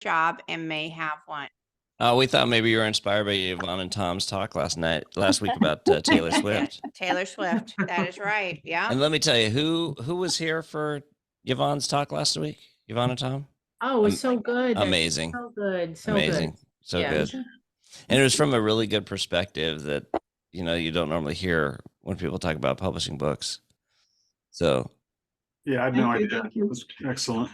job and may have one. We thought maybe you were inspired by Yvonne and Tom's talk last week about Taylor Swift. Taylor Swift. That is right. Yeah. And let me tell you, who was here for Yvonne's talk last week? Yvonne and Tom? Oh, it was so good. Amazing. So good. So Amazing. good. So Yeah. good. And it was from a really good perspective that, you don't normally hear when people talk about publishing books. So. Yeah, I had no idea. It was excellent.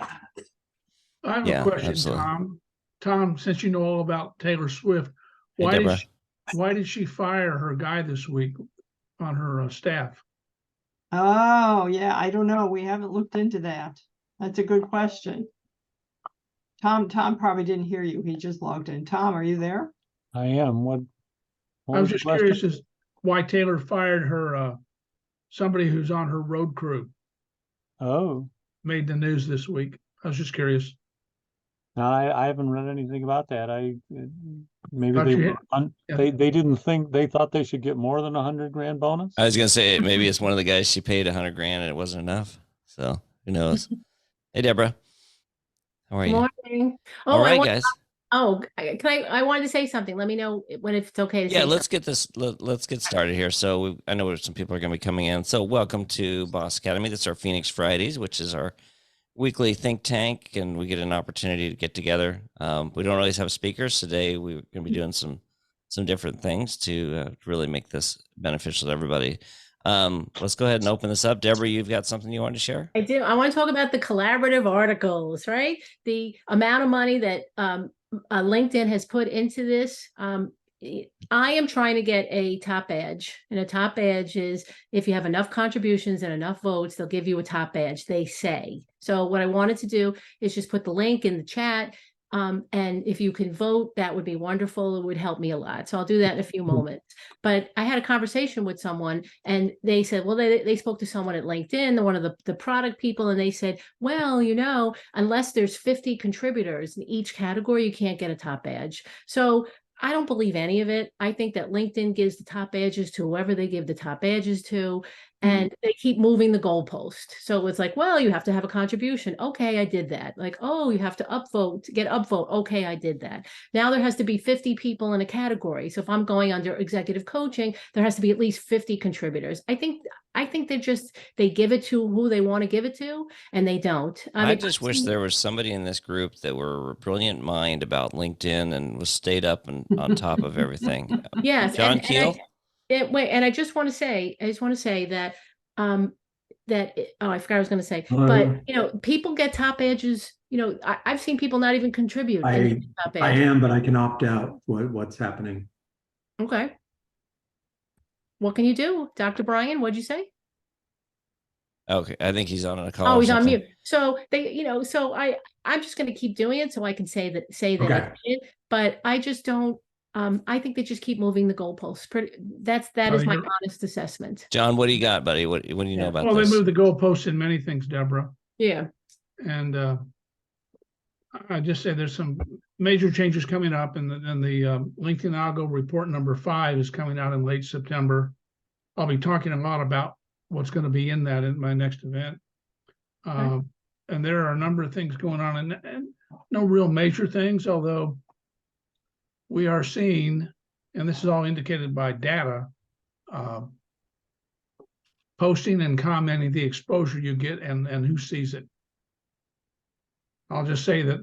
I have Yeah, a question, absolutely. Tom. Tom, since you know all about Taylor Swift, Hey, why Deborah. did she fire her guy this week on her staff? Oh, yeah, I don't know. We haven't looked into that. That's a good question. Tom probably didn't hear you. He just logged in. Tom, are you there? I am. What I was the just question? curious as why Taylor fired her, somebody who's on her road crew. Oh, Made the news this week. I was just curious. no, I haven't read anything about that. Maybe Thought they you were had- yeah. they didn't think they thought they should get more than $100,000 bonus. I was gonna say maybe it's one of the guys she paid $100,000 and it wasn't enough. So who knows? Hey, Deborah. How are you? Morning. Oh, All right, guys. I wanted to say something. Let me know when it's okay to say Yeah, let's get this. Let's get started here. So I know some people are going to be coming in. So welcome to Boss Academy. This is our Phoenix Fridays, which is our weekly think tank, and we get an opportunity to get together. We don't always have speakers today. We're going to be doing some different things to really make this beneficial to everybody. Let's go ahead and open this up. Deborah, you've got something you want to share? I do. I want to talk about the collaborative articles, right? The amount of money that LinkedIn has put into this. I am trying to get a top badge, and a top badge is if you have enough contributions and enough votes, they'll give you a top badge, they say. So what I wanted to do is just put the link in the chat. And if you can vote, that would be wonderful. It would help me a lot. So I'll do that in a few moments. But I had a conversation with someone and they said, well, they spoke to someone at LinkedIn, one of the product people, and they said, well, unless there's 50 contributors in each category, you can't get a top badge. So I don't believe any of it. I think that LinkedIn gives the top badges to whoever they give the top badges to, and they keep moving the goalpost. So it's like, well, you have to have a contribution. Okay, I did that. Like, oh, you have to upvote to get upvote. Okay, I did that. Now there has to be 50 people in a category. So if I'm going under executive coaching, there has to be at least 50 contributors. I think they give it to who they want to give it to, and they don't. I just wish there was somebody in this group that were a brilliant mind about LinkedIn and was stayed up and on top of everything. Yes, John Keel. And I just want to say that I forgot what I was going to say, but people get top badges. I've seen people not even contribute. I am, but I can opt out. What's happening? Okay. What can you do, Dr. Brian? What'd you say? Okay, I think he's on a call. Oh, he's on mute. So I'm just going to keep doing it so I can say that Okay. I did, but I just don't. I think they just keep moving the goalposts. That is my honest assessment. John, what do you got, buddy? What do you know about Well, this? they move the goalposts in many things, Deborah. Yeah. And I just say there's some major changes coming up, and the LinkedIn Algo report number 5 is coming out in late September. I'll be talking a lot about what's going to be in that in my next event. Okay. And there are a number of things going on, and no real major things, although we are seeing, and this is all indicated by data, posting and commenting, the exposure you get and who sees it. I'll just say that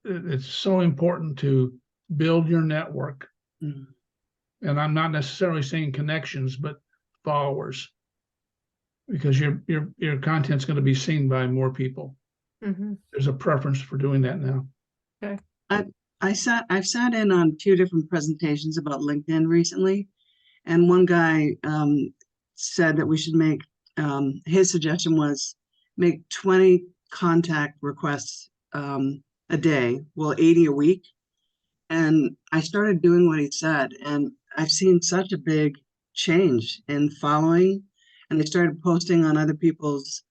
it's so important to build your network. And I'm not necessarily saying connections, but followers, because your content's going to be seen by more people. There's a preference for doing that now. Okay. I've sat in on 2 different presentations about LinkedIn recently, and one guy said that we should make, his suggestion was make 20 contact requests a day, well, 80 a week. And I started doing what he said, and I've seen such a big change in following, and they started posting on other people's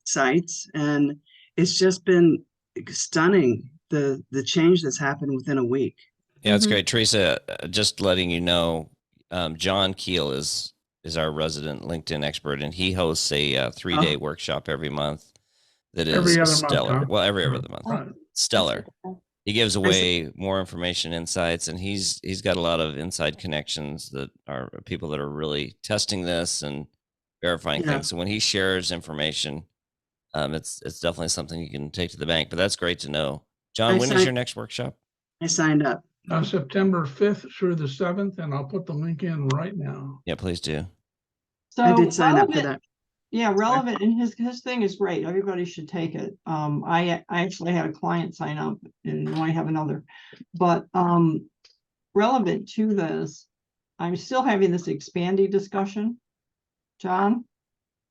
sites, and it's just been stunning the change that's happened within a week. Yeah, that's great. Teresa, just letting you know, John Keel is our resident LinkedIn expert, and he hosts a 3-day workshop every month that is stellar. Well, every other month. stellar. He gives see. away more information, insights, and he's got a lot of inside connections that are people that are really testing this and verifying Yeah. things. So when he shares information, it's definitely something you can take to the bank. But that's great to know. John, I when is signed- your next workshop? I signed up. September 5th through the 7th, and I'll put the link in right now. Yeah, please do. So I did sign up for relevant- that. Yeah, relevant, and his thing is great. Everybody should take it. I actually had a client sign up and might have another. But relevant to this, I'm still having this Expandy discussion, John.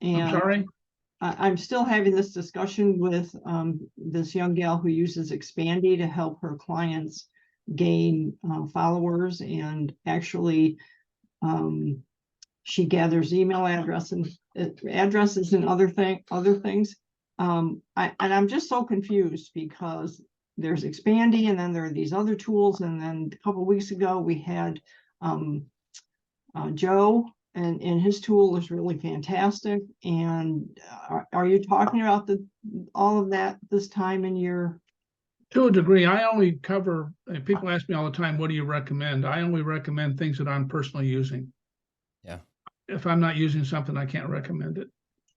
I'm And sorry? I'm still having this discussion with this young gal who uses Expandy to help her clients gain followers, and actually she gathers email addresses and other things. And I'm just so confused because there's Expandy and then there are these other tools. And then a couple weeks ago we had Joe, and his tool is really fantastic. And are you talking about all of that this time in your? To a degree, I only cover, people ask me all the time, what do you recommend? I only recommend things that I'm personally using. Yeah. If I'm not using something, I can't recommend it.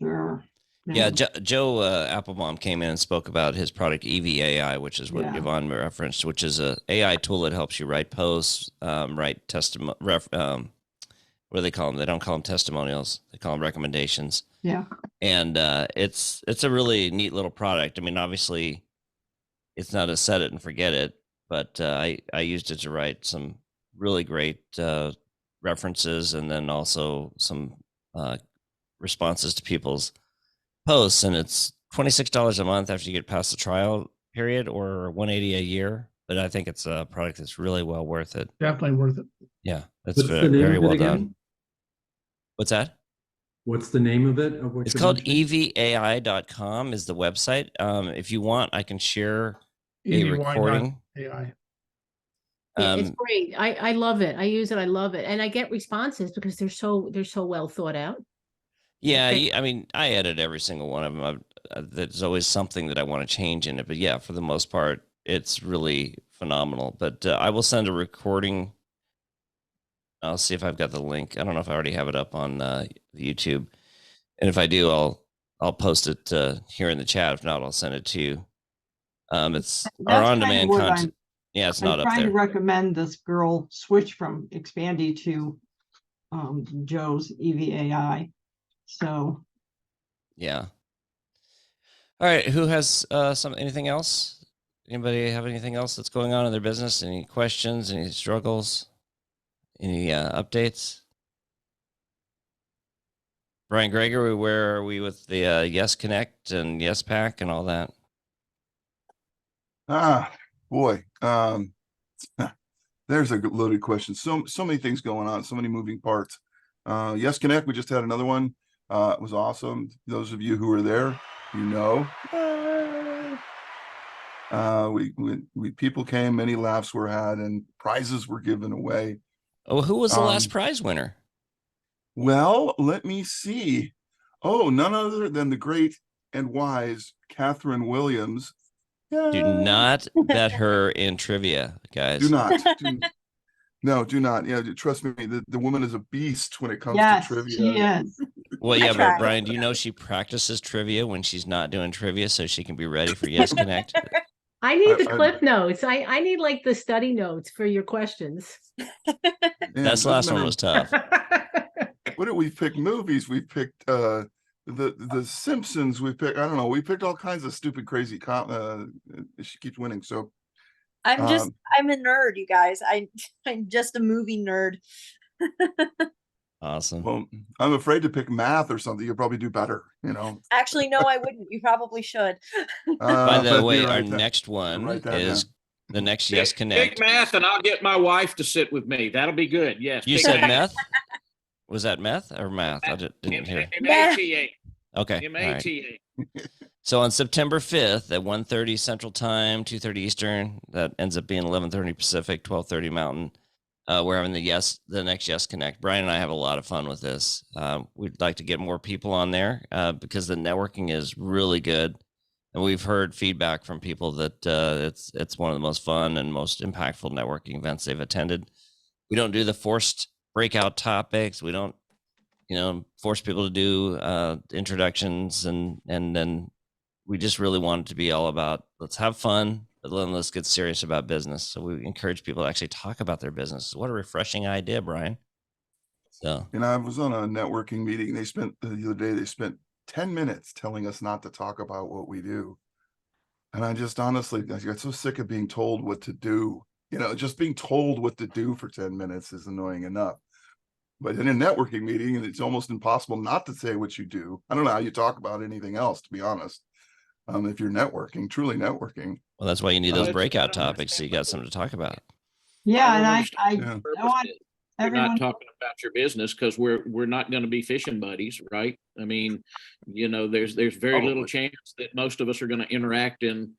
Sure. Yeah, Joe Applebaum came in and spoke about his product EVAI, which is what Yeah. Yvonne referenced, which is a AI tool that helps you write posts, write testimony. What do they call them? They don't call them testimonials; they call them recommendations. Yeah. And it's a really neat little product. I mean, obviously, it's not a set it and forget it, but I used it to write some really great references, and then also some responses to people's posts. And it's $26 a month after you get past the trial period, or $180 a year. But I think it's a product that's really well worth it. Definitely worth it. Yeah, that's What's the name very of well it again? done. What's that? What's the name of it? Of what It's you're called mentioning? evai.com is the website. If you want, I can share a recording. EVY.ai. Yeah, it's Um, great. I love it. I use it. I love it. And I get responses because they're so well thought out. Yeah, Okay. I mean, I edit every single one of them. There's always something that I want to change in it, but yeah, for the most part, it's really phenomenal. But I will send a recording. I'll see if I've got the link. I don't know if I already have it up on the YouTube, and if I do, I'll post it here in the chat. If not, I'll send it to you. It's our That's on-demand kind of what content. Yeah, it's not I'm up trying to there. recommend this girl switch from Expandy to Joe's EVAI. So Yeah. All right. Who has anything else? Anybody have anything else that's going on in their business? Any questions? Any struggles? Any updates? Brian Gregory, where are we with the Yes Connect and Yes Pack and all that? Boy, there's a loaded question. So many things going on, so many moving parts. Yes Connect, we just had another one. It was awesome. Those of you who were there, you know. We people came, many laughs were had, and prizes were given away. Oh, who was the last prize winner? Well, let me see. Oh, none other than the great and wise Catherine Williams. Do not bet her in trivia, guys. Do not. No, do not. Yeah, trust me. The woman is a beast when it comes yes, to trivia. she is. Well, yeah, but tried. Brian, do you know she practices trivia when she's not doing trivia so she can be ready for Yes Connect? I need the I- clip notes. I need like the study notes for your questions. Man, That's the last one was tough. What did we pick? Movies. We picked the Simpsons. We picked, I don't know, we picked all kinds of stupid, crazy she keeps winning. So I'm a nerd, you guys. I'm just a movie nerd. Awesome. well, I'm afraid to pick math or something. You'll probably do better, you know. Actually, no, I wouldn't. You probably should. By the but way, you're our right, next one write that is down. the next Yes Pick Connect. math, and I'll get my wife to sit with me. That'll be good. Yes. You pick said meth? Was that meth or math? I didn't hear. Math. Okay. All right. MATA. So on September 5th at 1:30 Central Time, 2:30 Eastern, that ends up being 11:30 Pacific, 12:30 Mountain. We're having the next Yes Connect. Brian and I have a lot of fun with this. We'd like to get more people on there because the networking is really good. and we've heard feedback from people that it's one of the most fun and most impactful networking events they've attended. We don't do the forced breakout topics. We don't, force people to do introductions, and then we just really want it to be all about, let's have fun, but then let's get serious about business. So we encourage people to actually talk about their business. What a refreshing idea, Brian. So, And I was on a networking meeting. They spent the other day, they spent 10 minutes telling us not to talk about what we do. And I just honestly, I got so sick of being told what to do. Just being told what to do for 10 minutes is annoying enough. But in a networking meeting, it's almost impossible not to say what you do. I don't know how you talk about anything else, to be honest. If you're networking, truly networking. well, that's why you need those I breakout don't topics, so you got understand something to talk about. Yeah, don't and understand Yeah. the I want purpose. You're everyone. not talking about your business because we're not going to be fishing buddies, right? I mean, there's very little Probably. chance that most of us are going to interact in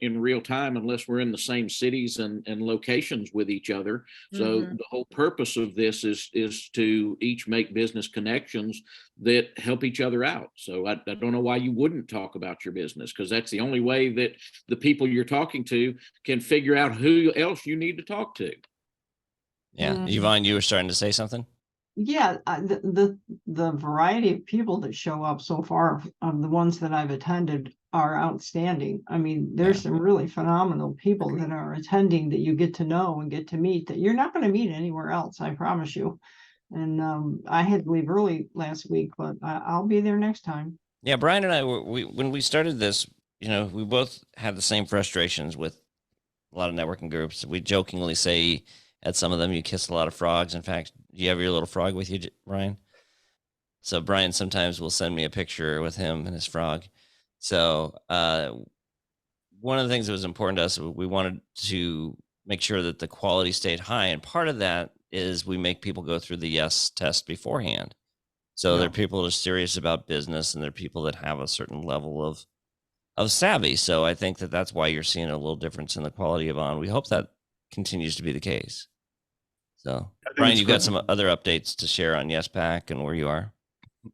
real time unless we're in the same cities and locations with each other. So Mhm. the whole purpose of this is to each make business connections that help each other out. So I don't know why you wouldn't talk about your business, because that's the only way that the people you're talking to can figure out who else you need to talk to. Yeah. Mhm. Yvonne, you were starting to say something? Yeah, the variety of people that show up so far, the ones that I've attended, are outstanding. I mean, there's Yeah. some really phenomenal people that are attending that you get to know and get to meet that you're not going to meet anywhere else, I promise you. And I had to leave early last week, but I'll be there next time. Yeah, Brian and I, when we started this, we both had the same frustrations with a lot of networking groups. We jokingly say at some of them, you kiss a lot of frogs. In fact, do you have your little frog with you, Brian? So Brian sometimes will send me a picture with him and his frog. So one of the things that was important to us, we wanted to make sure that the quality stayed high. And part of that is we make people go through the yes test beforehand. So there are Yeah. people that are serious about business, and there are people that have a certain level of savvy. So I think that that's why you're seeing a little difference in the quality of on. We hope that continues to be the case. So I think Brian, it's you got great. some other updates to share on YesPack and where you are?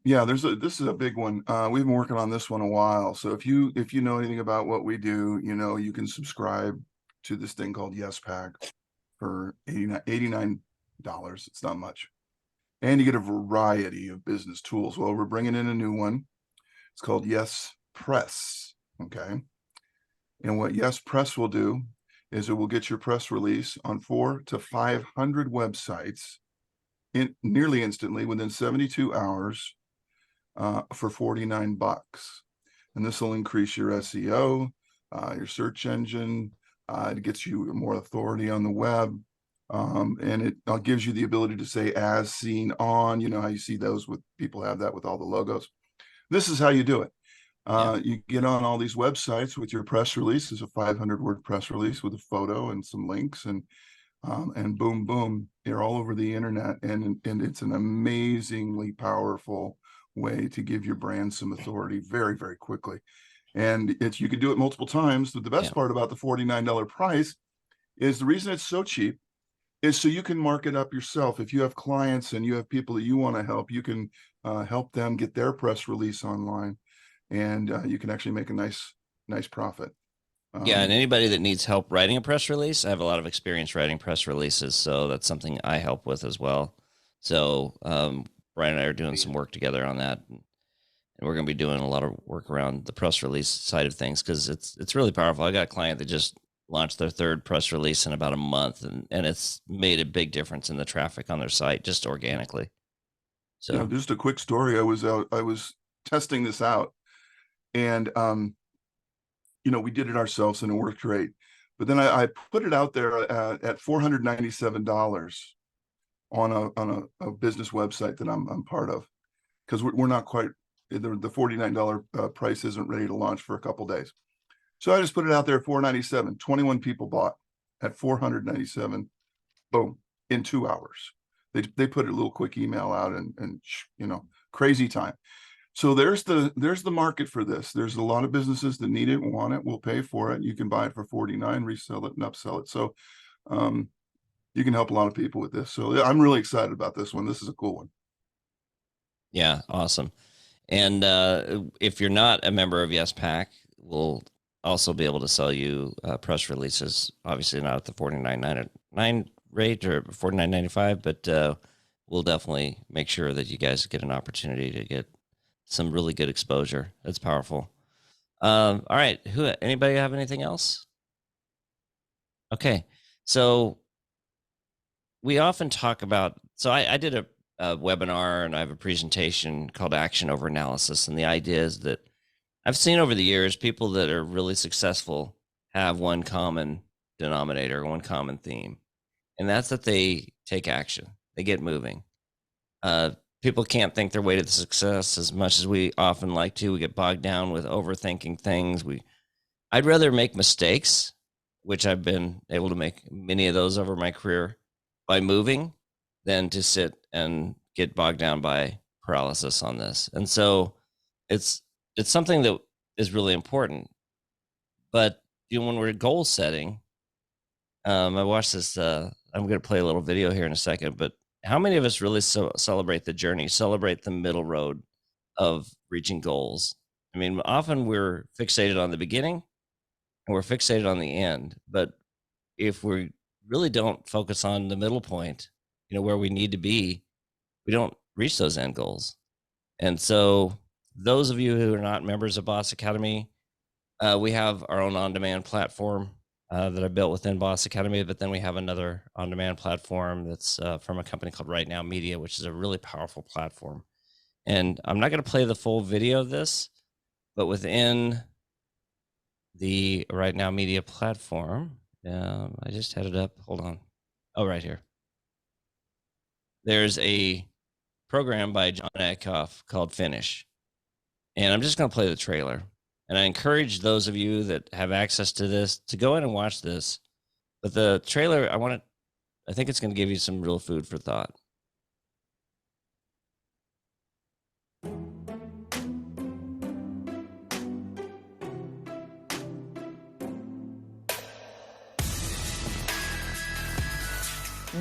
Yeah, this is a big one. We've been working on this one a while. So if you know anything about what we do, you can subscribe to this thing called YesPack for $89. It's not much. And you get a variety of business tools. Well, we're bringing in a new one. It's called Yes Press. Okay. And what Yes Press will do is it will get your press release on 400 to 500 websites nearly instantly within 72 hours for $49. And this will increase your SEO, your search engine. It gets you more authority on the web. And it gives you the ability to say as seen on, how you see those with people have that with all the logos. This is how you do it. You get on all these websites with your press release. Is a 500-word press release with a photo and some links, and boom, boom, you're all over the internet. And it's an amazingly powerful way to give your brand some authority very, very quickly. And you can do it multiple times. But the best part about the $49 price is the reason it's so cheap is so you can mark it up yourself. If you have clients and you have people that you want to help, you can help them get their press release online, and you can actually make a nice profit. Yeah, and anybody that needs help writing a press release, I have a lot of experience writing press releases, so that's something I help with as well. So Brian and I are doing some work together on that, and we're going to be doing a lot of work around the press release side of things because it's really powerful. I got a client that just launched their third press release in about a month, and it's made a big difference in the traffic on their site just organically. So just a quick story. I was testing this out, and we did it ourselves and it worked great. But then I put it out there at $497 on a business website that I'm part of, because we're not quite, the $49 price isn't ready to launch for a couple days. So I just put it out there at $497. 21 people bought at $497. Boom, in 2 hours. They put a little quick email out, and crazy time. So there's the market for this. There's a lot of businesses that need it, want it, will pay for it. You can buy it for $49, resell it, and upsell it. So you can help a lot of people with this. So I'm really excited about this one. This is a cool one. yeah, awesome. And if you're not a member of YesPack, we'll also be able to sell you press releases. Obviously, not at the $49.99 rate or $49.95, but we'll definitely make sure that you guys get an opportunity to get some really good exposure. That's powerful. All right. Anybody have anything else? Okay. So we often talk about, so I did a webinar and I have a presentation called Action Over Analysis. And the idea is that I've seen over the years, people that are really successful have one common denominator, one common theme, and that's that they take action. They get moving. People can't think their way to the success as much as we often like to. We get bogged down with overthinking things. I'd rather make mistakes, which I've been able to make many of those over my career, by moving than to sit and get bogged down by paralysis on this. And so it's something that is really important. But when we're goal setting, I watched this. I'm going to play a little video here in a second. But how many of us really celebrate the journey, celebrate the middle road of reaching goals? I mean, often we're fixated on the beginning and we're fixated on the end. But if we really don't focus on the middle point, where we need to be, we don't reach those end goals. And so those of you who are not members of Boss Academy, we have our own on-demand platform that I built within Boss Academy, but then we have another on-demand platform that's from a company called Right Now Media, which is a really powerful platform. And I'm not going to play the full video of this, but within the Right Now Media platform, I just had it up. Hold on. Oh, right here. There's a program by John Acuff called Finish. And I'm just going to play the trailer. And I encourage those of you that have access to this to go in and watch this. But the trailer, I think it's going to give you some real food for thought.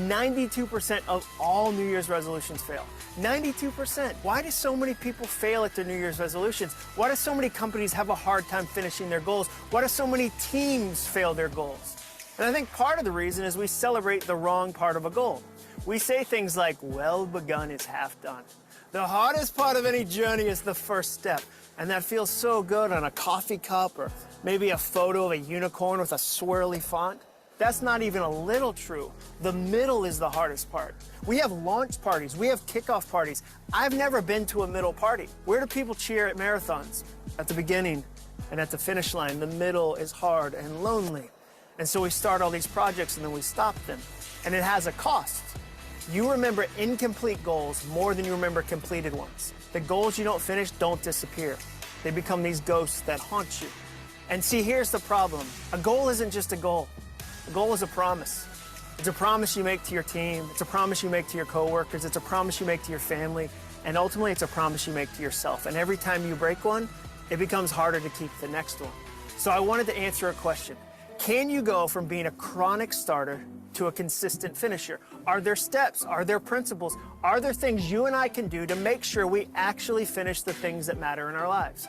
%92 of all New Year's resolutions fail. 92%. Why do so many people fail at their New Year's resolutions? Why do so many companies have a hard time finishing their goals? Why do so many teams fail their goals? And I think part of the reason is we celebrate the wrong part of a goal. We say things like, well begun is half done. The hardest part of any journey is the first step. And that feels so good on a coffee cup or maybe a photo of a unicorn with a swirly font. That's not even a little true. The middle is the hardest part. We have launch parties, we have kickoff parties. I've never been to a middle party. Where do people cheer at marathons? At the beginning and at the finish line. The middle is hard and lonely. And so we start all these projects and then we stop them. And it has a cost. You remember incomplete goals more than you remember completed ones. The goals you don't finish don't disappear. They become these ghosts that haunt you. And see, here's the problem. A goal isn't just a goal. A goal is a promise. It's a promise you make to your team. It's a promise you make to your coworkers. It's a promise you make to your family. And ultimately, it's a promise you make to yourself. And every time you break one, it becomes harder to keep the next one. So I wanted to answer a question. Can you go from being a chronic starter to a consistent finisher? Are there steps? Are there principles? Are there things you and I can do to make sure we actually finish the things that matter in our lives?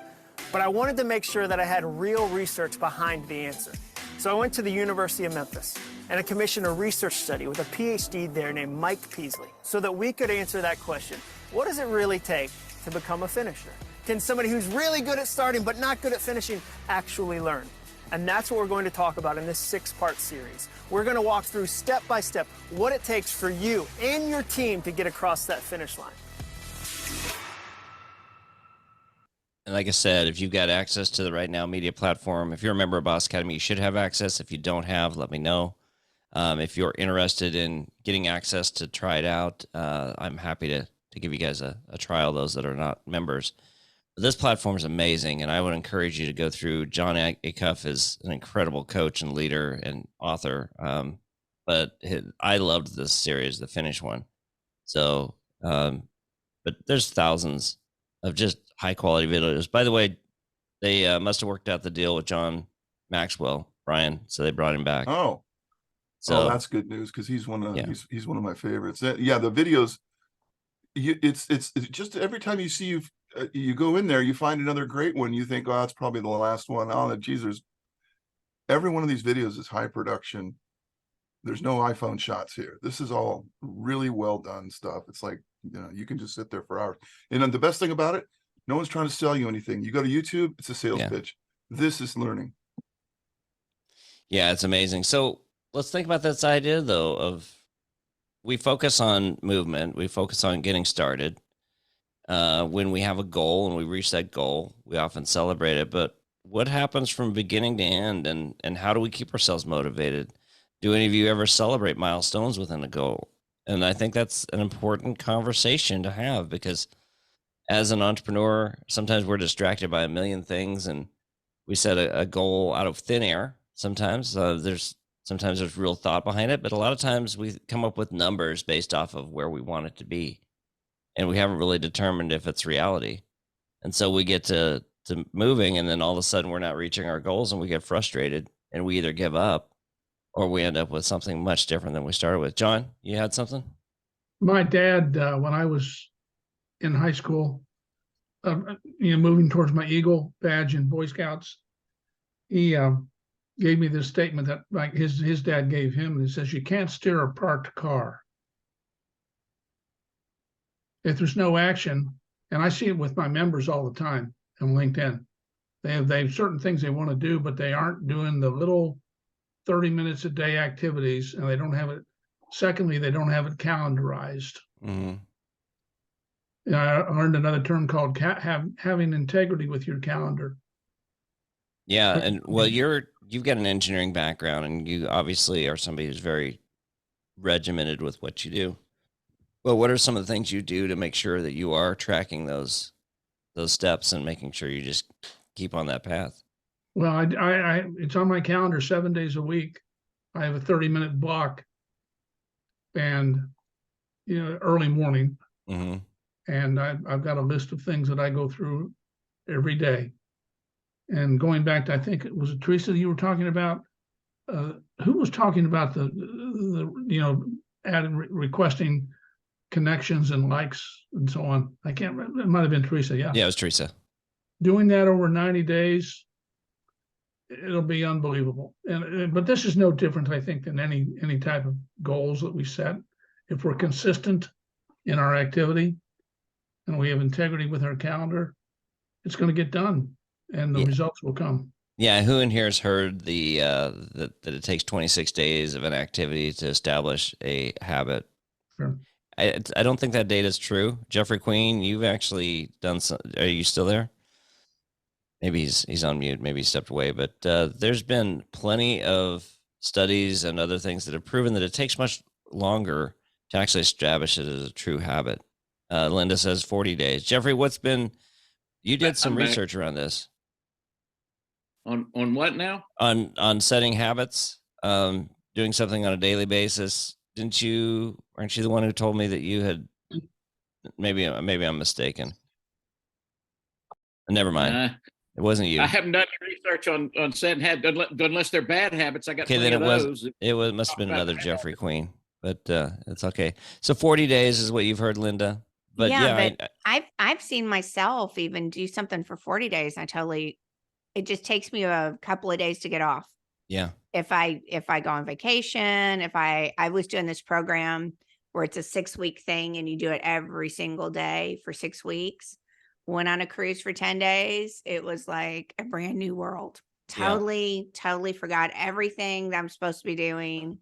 But I wanted to make sure that I had real research behind the answer. So I went to the University of Memphis and I commissioned a research study with a PhD there named Mike Peasley so that we could answer that question. What does it really take to become a finisher? Can somebody who's really good at starting but not good at finishing actually learn? And that's what we're going to talk about in this 6-part series. We're going to walk through step by step what it takes for you and your team to get across that finish line. And like I said, if you've got access to the Right Now Media platform, if you're a member of Boss Academy, you should have access. If you don't have, let me know. If you're interested in getting access to try it out, I'm happy to give you guys a trial, those that are not members. But this platform is amazing, and I would encourage you to go through. John Acuff is an incredible coach and leader and author, but I loved this series, the Finish one. So, but there's thousands of just high-quality videos. By the way, they must have worked out the deal with John Maxwell, Brian, so they brought him back. Oh, so that's good news because he's one of he's one of my favorites. Yeah, the videos. it's just every time you see you go in there, you find another great one. You think, oh, that's probably the last one. Oh, geez, every one of these videos is high production. There's no iPhone shots here. This is all really well done stuff. It's like, you can just sit there for hours. And then the best thing about it, no one's trying to sell you anything. You go to YouTube, it's a sales pitch. This is learning. Yeah, it's amazing. So let's think about this idea though of we focus on movement, we focus on getting started. When we have a goal and we reach that goal, we often celebrate it. But what happens from beginning to end, and how do we keep ourselves motivated? Do any of you ever celebrate milestones within a goal? And I think that's an important conversation to have, because as an entrepreneur, sometimes we're distracted by a million things, and we set a goal out of thin air. Sometimes there's real thought behind it, but a lot of times we come up with numbers based off of where we want it to be, and we haven't really determined if it's reality. And so we get to moving, and then all of a sudden we're not reaching our goals, and we get frustrated, and we either give up or we end up with something much different than we started with. John, you had something? My dad, when I was in high school, moving towards my Eagle badge in Boy Scouts, he gave me this statement that like his dad gave him. And it says, you can't steer a parked car. If there's no action, and I see it with my members all the time on LinkedIn, they have certain things they want to do, but they aren't doing the little 30 minutes a day activities, and they don't have it. Secondly, they don't have it calendarized. I learned another term called having integrity with your calendar. Yeah, and well, you've got an engineering background, and you obviously are somebody who's very regimented with what you do. Well, what are some of the things you do to make sure that you are tracking those steps and making sure you just keep on that path? Well, I it's on my calendar 7 days a week. I have a 30-minute block, and early morning, and I've got a list of things that I go through every day. And going back to, I think it was Teresa you were talking about. Who was talking about the requesting connections and likes and so on? I can't remember. It might have been Teresa. Yeah, it was Teresa. Doing that over 90 days. It'll be unbelievable. But this is no different, I think, than any type of goals that we set. If we're consistent in our activity and we have integrity with our calendar, it's going to get done, and the results will come. Yeah, who in here has heard that it takes 26 days of an activity to establish a habit? Sure. I don't think that data is true. Jeffrey Queen, you've actually done some. Are you still there? Maybe he's on mute. Maybe he stepped away. But there's been plenty of studies and other things that have proven that it takes much longer to actually establish it as a true habit. Linda says 40 days. Jeffrey, you did some research around this. On what now? On setting habits, doing something on a daily basis. Aren't you the one who told me that you had? Maybe I'm mistaken. Never mind. It wasn't you. I haven't done any research on setting habits unless they're bad habits. I got plenty of those. It must have been another Jeffrey Queen, but it's okay. So 40 days is what you've heard, Linda. But I've seen myself even do something for 40 days. It just takes me a couple of days to get off. Yeah. If I go on vacation, I was doing this program where it's a 6-week thing and you do it every single day for 6 weeks. Went on a cruise for 10 days. It was like a brand new world. Totally forgot everything that I'm supposed to be doing.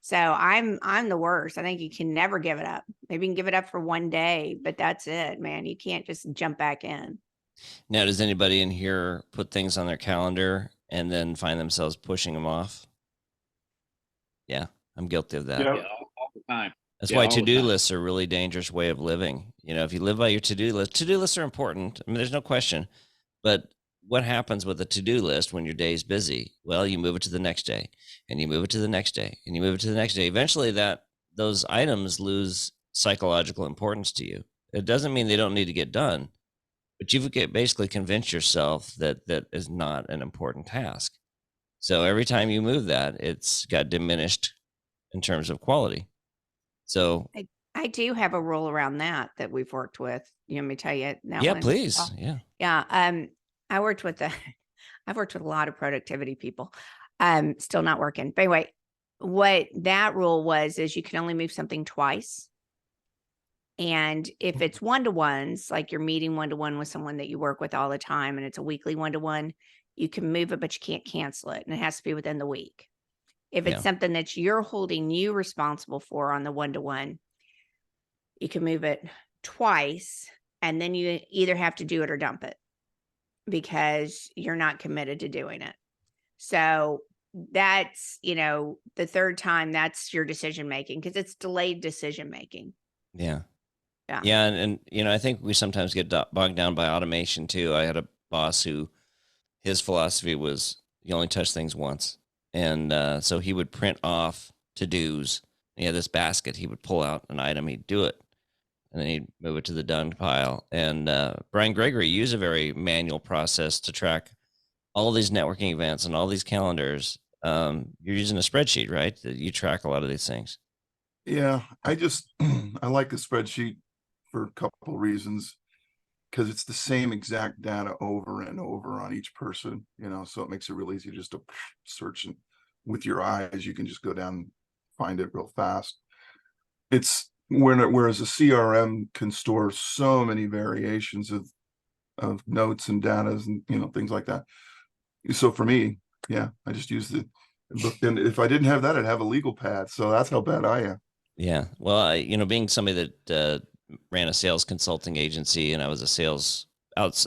So I'm the worst. I think you can never give it up. Maybe you can give it up for one day, but that's it, man. You can't just jump back in. Now, does anybody in here put things on their calendar and then find themselves pushing them off? Yeah, I'm guilty of that. Yeah, all the time. That's why to-do lists are a really dangerous way of living. If you live by your to-do lists are important. I mean, there's no question. But what happens with a to-do list when your day is busy? Well, you move it to the next day, and you move it to the next day, and you move it to the next day. Eventually, those items lose psychological importance to you. It doesn't mean they don't need to get done, but you've basically convinced yourself that is not an important task. So every time you move that, it's got diminished in terms of quality. So I do have a rule around that we've worked with. You want me to tell you that Yeah, one? please. Oh, Yeah. yeah. I worked with I've worked with a lot of productivity people. Still not working. But anyway, what that rule was is you can only move something twice. And if it's one-to-ones, like you're meeting one-to-one with someone that you work with all the time and it's a weekly one-to-one, you can move it, but you can't cancel it. And it has to be within the week. If it's Yeah. something that you're holding you responsible for on the one-to-one, you can move it twice, and then you either have to do it or dump it because you're not committed to doing it. So that's, the third time, that's your decision making because it's delayed decision making. Yeah. Yeah. Yeah. And I think we sometimes get bogged down by automation too. I had a boss who his philosophy was you only touch things once. And so he would print off to-dos. He had this basket. He would pull out an item. He'd do it. And then he'd move it to the done pile. And Brian Gregory used a very manual process to track all these networking events and all these calendars. You're using a spreadsheet, right? You track a lot of these things. Yeah, I like a spreadsheet for a couple reasons, because it's the same exact data over and over on each person, so it makes it real easy just to search, and with your eyes, you can just go down and find it real fast. It's whereas a CRM can store so many variations of notes and data and things like that. So for me, yeah, I just use the book. And if I didn't have that, I'd have a legal pad. So that's how bad I am. Yeah. Well, being somebody that ran a sales consulting agency, and I was a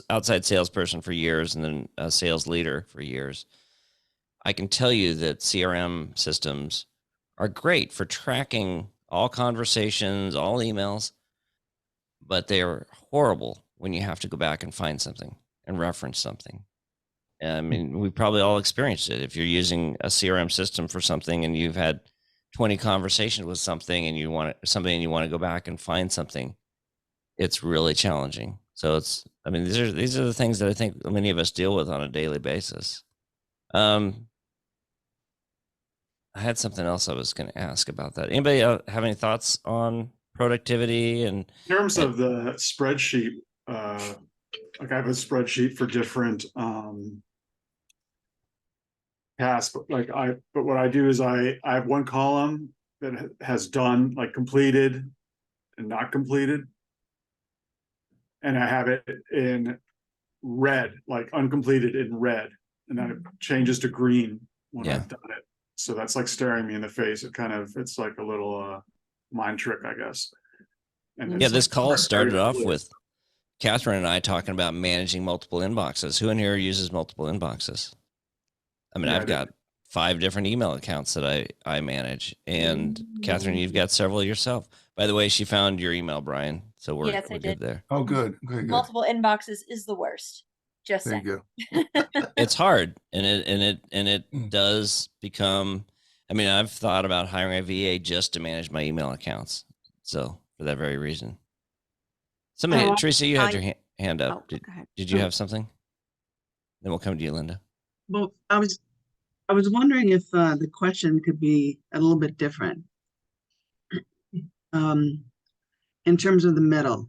outside salesperson for years, and then a sales leader for years, I can tell you that CRM systems are great for tracking all conversations, all emails, but they're horrible when you have to go back and find something and reference something. I mean, we probably all experienced it. If you're using a CRM system for something and you've had 20 conversations with something and you want to go back and find something, it's really challenging. So these are the things that I think many of us deal with on a daily basis. I had something else I was going to ask about that. Anybody have any thoughts on productivity in terms of the spreadsheet? Like I have a spreadsheet for different tasks, but what I do is I have one column that has done, like completed and not completed, and I have it in red, like uncompleted in red, and then it changes to green when I've done it. So that's like staring me in the face. It's like a little mind trick, I guess. And this call started off with Catherine and I talking about managing multiple inboxes. Who in here uses multiple inboxes? I mean, I've got 5 different email accounts that I manage, and Catherine, you've got several yourself. By the way, she found your email, Brian. So we're good there. Oh, good. Good. Multiple inboxes is the worst. Just there saying. You go. It's hard, and it does become. I mean, I've thought about hiring a VA just to manage my email accounts. So for that very reason. Teresa, you had your hand up. Did you have something? Then we'll come to you, Linda. Well, I was wondering if the question could be a little bit different. In terms of the middle,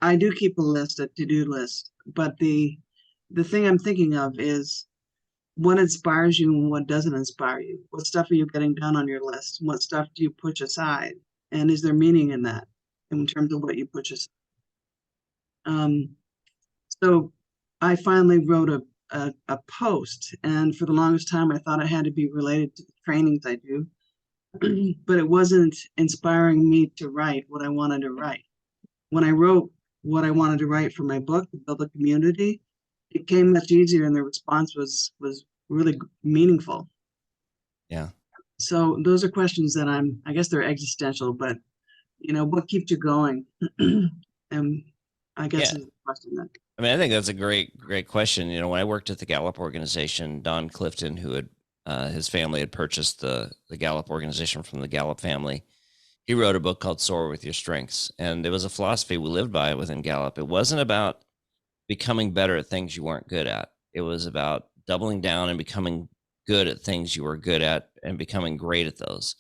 I do keep a list, a to-do list, but the thing I'm thinking of is what inspires you and what doesn't inspire you. What stuff are you getting done on your list? What stuff do you push aside? And is there meaning in that in terms of what you push aside? So I finally wrote a post, and for the longest time I thought it had to be related to the trainings I do, but it wasn't inspiring me to write what I wanted to write. When I wrote what I wanted to write for my book, to build a community, it came much easier, and the response was really meaningful. Yeah. So those are questions that I guess they're existential, but what keeps you going? And I guess is the question that. I mean, I think that's a great question. When I worked at the Gallup organization, Don Clifton, who had his family had purchased the Gallup organization from the Gallup family, he wrote a book called Soar with Your Strengths. And it was a philosophy we lived by within Gallup. It wasn't about becoming better at things you weren't good at. It was about doubling down and becoming good at things you were good at and becoming great at those.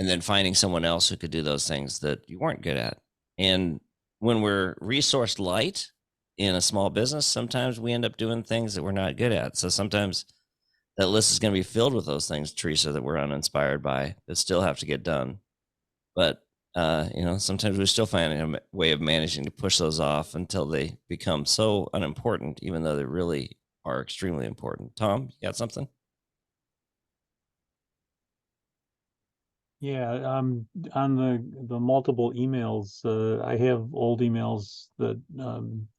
and then finding someone else who could do those things that you weren't good at. And when we're resource light in a small business, sometimes we end up doing things that we're not good at. So sometimes that list is going to be filled with those things, Teresa, that we're uninspired by, that still have to get done. But sometimes we still find a way of managing to push those off until they become so unimportant, even though they really are extremely important. Tom, you got something? Yeah, on the multiple emails, I have old emails that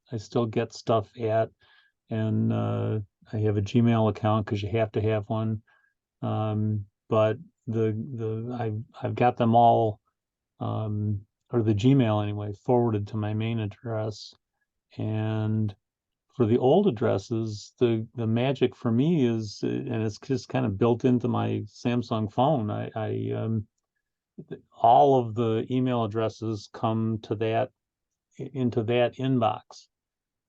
I still get stuff at, and I have a Gmail account because you have to have one. But I've got them all, or the Gmail anyway, forwarded to my main address. And for the old addresses, the magic for me is, and it's just kind of built into my Samsung phone. All of the email addresses come to that, into that inbox,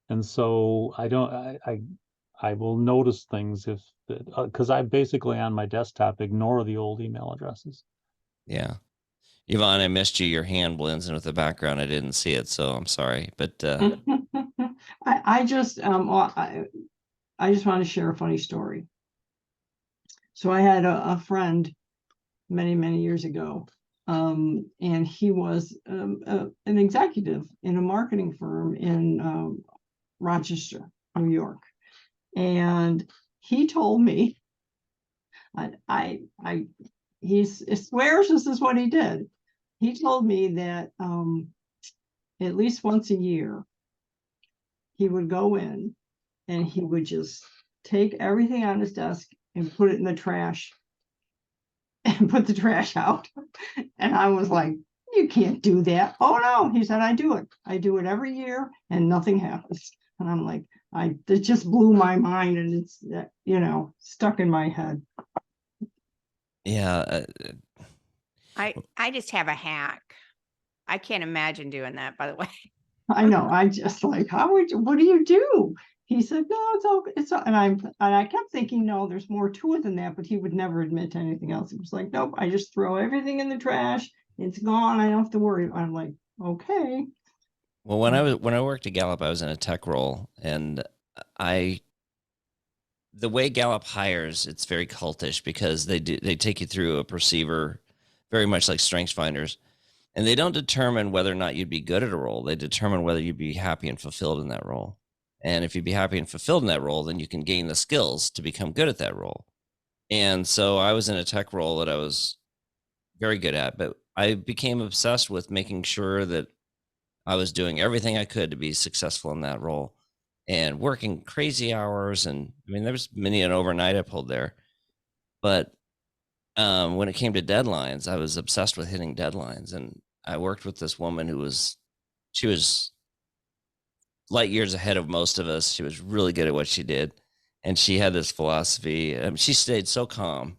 and so I will notice things if, because I basically on my desktop ignore the old email addresses. Yeah. Yvonne, I missed you. Your hand blends in with the background. I didn't see it, so I'm sorry. But I just want to share a funny story. So I had a friend many years ago, and he was an executive in a marketing firm in Rochester, New York, and he told me, he swears this is what he did. He told me that at least once a year he would go in and he would just take everything on his desk and put it in the trash and put the trash out. And I was like, you can't do that. Oh no, he said, I do it. I do it every year and nothing happens. And I'm like, it just blew my mind, and it's, stuck in my head. yeah, I just have a hack. I can't imagine doing that, by the way. I know. I just like, what do you do? He said, no, it's all, and I kept thinking, no, there's more to it than that, but he would never admit to anything else. He was like, nope, I just throw everything in the trash. It's gone. I don't have to worry. I'm like, okay. well, when I worked at Gallup, I was in a tech role, and the way Gallup hires, it's very cultish because they take you through a perceiver, very much like Strengths Finders, and they don't determine whether or not you'd be good at a role. They determine whether you'd be happy and fulfilled in that role. And if you'd be happy and fulfilled in that role, then you can gain the skills to become good at that role. And so I was in a tech role that I was very good at, but I became obsessed with making sure that I was doing everything I could to be successful in that role and working crazy hours. And I mean, there was many an overnight I pulled there, but when it came to deadlines, I was obsessed with hitting deadlines. And I worked with this woman she was light years ahead of most of us. She was really good at what she did. And she had this philosophy. She stayed so calm.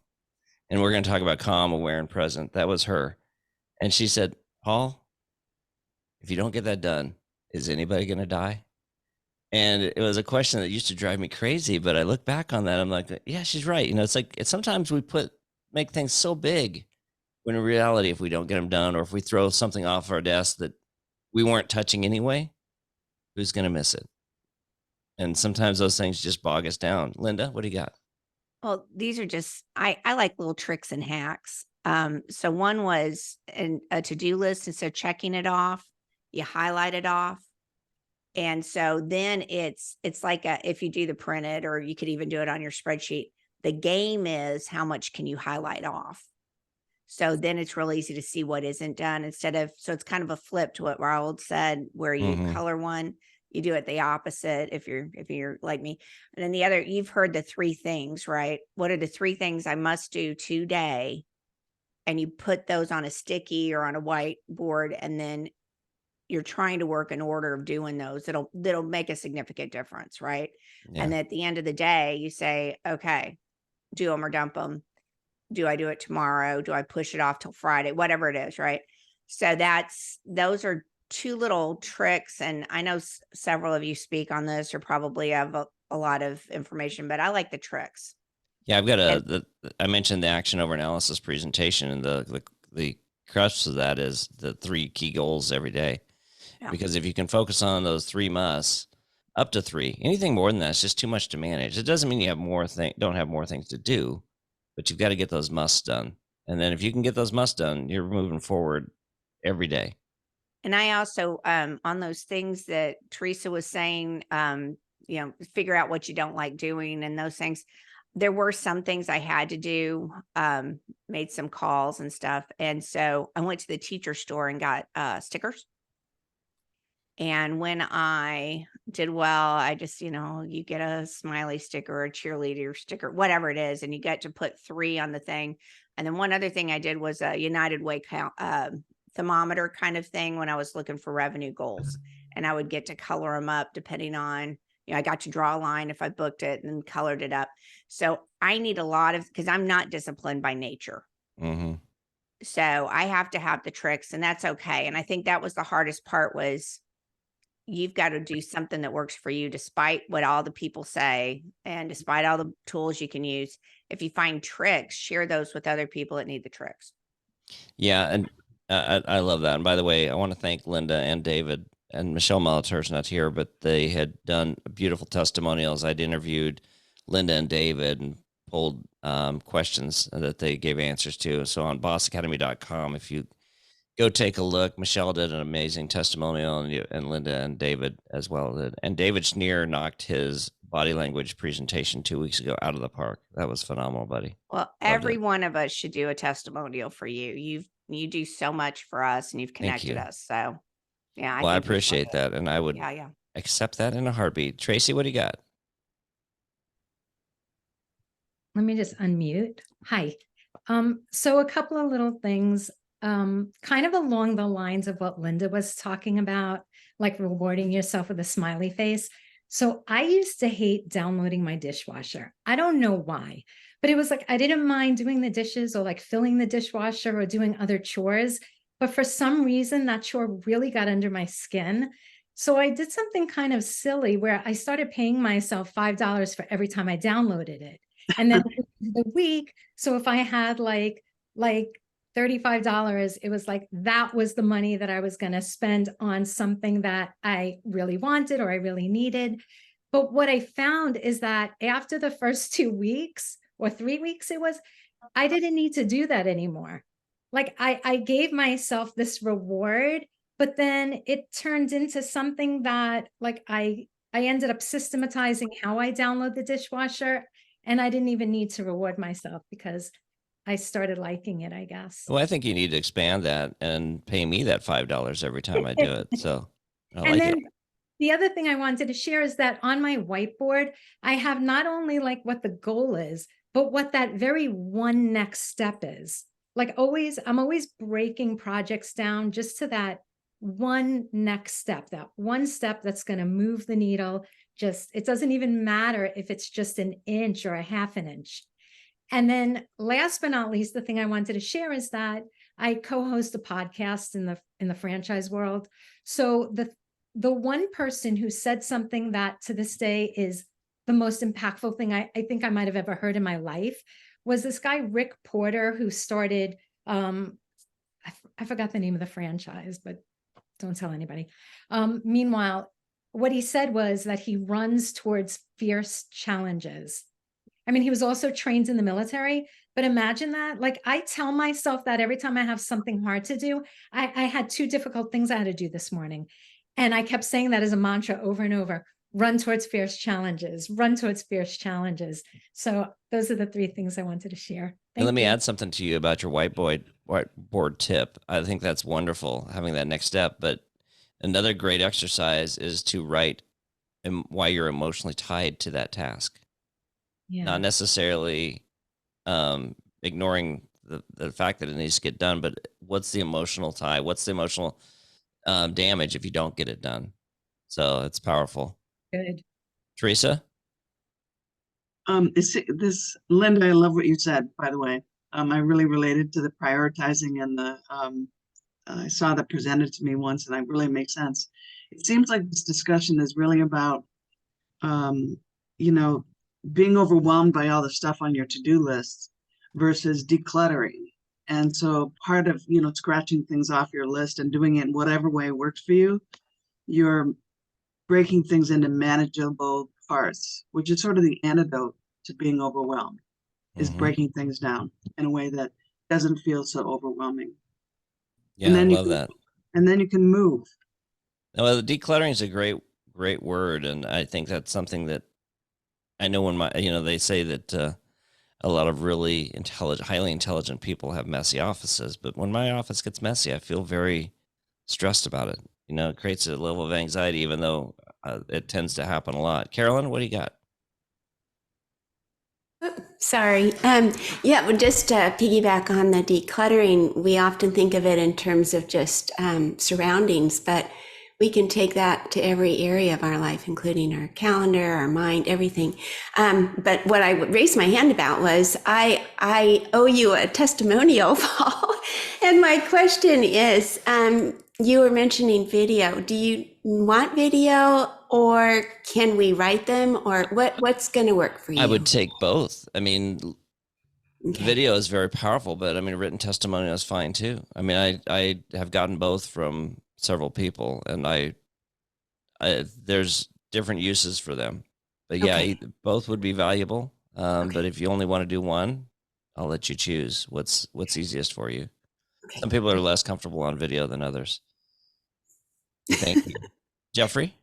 And we're going to talk about calm, aware, and present. That was her. And she said, Paul, if you don't get that done, is anybody going to die? And it was a question that used to drive me crazy. But I look back on that, I'm like, yeah, she's right. It's like, sometimes we make things so big when in reality, if we don't get them done, or if we throw something off our desk that we weren't touching anyway, who's going to miss it? And sometimes those things just bog us down. Linda, what do you got? Well, these are just, I like little tricks and hacks. So one was a to-do list. And so checking it off, you highlight it off. And so then it's like if you do the printed, or you could even do it on your spreadsheet, the game is how much can you highlight off? So then it's real easy to see what isn't done so it's kind of a flip to what Raoul said, where you color one, you do it the opposite if you're like me. And then the other, you've heard the 3 things, right? What are the 3 things I must do today? And you put those on a sticky or on a whiteboard, and then you're trying to work an order of doing those. That'll make a significant difference, right? Yeah. And at the end of the day, you say, okay, do them or dump them. Do I do it tomorrow? Do I push it off till Friday? Whatever it is, right? So those are 2 little tricks. And I know several of you speak on this, or probably have a lot of information, but I like the tricks. Yeah, I've got I mentioned the action over analysis presentation, and the the crux of that is the 3 key goals every day. Yeah. Because if you can focus on those 3 musts, up to 3, anything more than that is just too much to manage. It doesn't mean you have don't have more things to do, but you've got to get those musts done. And then if you can get those musts done, you're moving forward every day. And I also, on those things that Teresa was saying, figure out what you don't like doing and those things. There were some things I had to do, made some calls and stuff. And so I went to the teacher store and got stickers. And when I did well, I just, you get a smiley sticker, a cheerleader sticker, whatever it is, and you get to put 3 on the thing. And then one other thing I did was a United Way thermometer kind of thing when I was looking for revenue goals. And I would get to color them up depending on, I got to draw a line if I booked it and colored it up. So I need a lot of, because I'm not disciplined by nature. Mm-hmm. So I have to have the tricks, and that's okay. And I think that was the hardest part, was you've got to do something that works for you, despite what all the people say and despite all the tools you can use. If you find tricks, share those with other people that need the tricks. Yeah. And I love that. And by the way, I want to thank Linda and David and Michelle Molitor's not here, but they had done beautiful testimonials. I'd interviewed Linda and David and pulled questions that they gave answers to. So on bossacademy.com, if you go take a look, Michelle did an amazing testimonial, and Linda and David as well did. And David Schneer knocked his body language presentation 2 weeks ago out of the park. That was phenomenal, buddy. Well, every one of us should do a testimonial for you. You do so much for us, and you've connected us. So yeah. I appreciate that. And I would accept that in a heartbeat. Tracy, what do you got? Let me just unmute. Hi. So a couple of little things, kind of along the lines of what Linda was talking about, like rewarding yourself with a smiley face. So I used to hate downloading my dishwasher. I don't know why, but it was like, I didn't mind doing the dishes or like filling the dishwasher or doing other chores. But for some reason, that chore really got under my skin. So I did something kind of silly where I started paying myself $5 for every time I downloaded it. And then the week, so if I had like $35, it was like, that was the money that I was going to spend on something that I really wanted or I really needed. But what I found is that after the first 2 weeks or 3 weeks, I didn't need to do that anymore. Like I gave myself this reward, but then it turned into something that like I ended up systematizing how I download the dishwasher, and I didn't even need to reward myself because I started liking it, I guess. Well, I think you need to expand that and pay me that $5 every time I do it. So the other thing I wanted to share is that on my whiteboard, I have not only like what the goal is, but what that very one next step is. Like I'm always breaking projects down just to that one next step, that one step that's going to move the needle. It doesn't even matter if it's just an inch or a half an inch. And then last but not least, the thing I wanted to share is that I co-host a podcast in the franchise world. So the one person who said something that to this day is the most impactful thing I think I might have ever heard in my life was this guy, Rick Porter, who started, I forgot the name of the franchise, but don't tell anybody. Meanwhile, what he said was that he runs towards fierce challenges. I mean, he was also trained in the military, but imagine that. Like I tell myself that every time I have something hard to do. I had 2 difficult things I had to do this morning. And I kept saying that as a mantra over and over: run towards fierce challenges, run towards fierce challenges. So those are the 3 things I wanted to share. And let me add something to you about your whiteboard tip. I think that's wonderful, having that next step. But another great exercise is to write why you're emotionally tied to that task. Yeah. Not necessarily ignoring the fact that it needs to get done, but what's the emotional tie? What's the emotional damage if you don't get it done? So it's powerful. Good. Teresa? This Linda, I love what you said, by the way. I really related to the prioritizing and the I saw that presented to me once, and it really makes sense. It seems like this discussion is really about being overwhelmed by all the stuff on your to-do list versus decluttering. And so part of, scratching things off your list and doing it in whatever way works for you, you're breaking things into manageable parts, which is sort of the antidote to being overwhelmed, is breaking things down in a way that doesn't feel so overwhelming. Yeah, And then I love that. And then you can move. Well, the decluttering is a great word. And I think that's something that I know when they say that a lot of really highly intelligent people have messy offices. But when my office gets messy, I feel very stressed about it. It creates a level of anxiety, even though it tends to happen a lot. Carolyn, what do you got? Sorry. Yeah, well, just to piggyback on the decluttering, we often think of it in terms of just surroundings, but we can take that to every area of our life, including our calendar, our mind, everything. But what I raised my hand about was I owe you a testimonial, Paul. And my question is, you were mentioning video. Do you want video, or can we write them, or what's going to work for you? I would take both. I mean, video is very powerful, but I mean, written testimonial is fine too. I mean, I have gotten both from several people, and I there's different uses for them. But yeah, both would be valuable. But if you only want to do one, I'll let you choose what's easiest for you. Some people are less comfortable on video than others. Thank you. Jeffrey?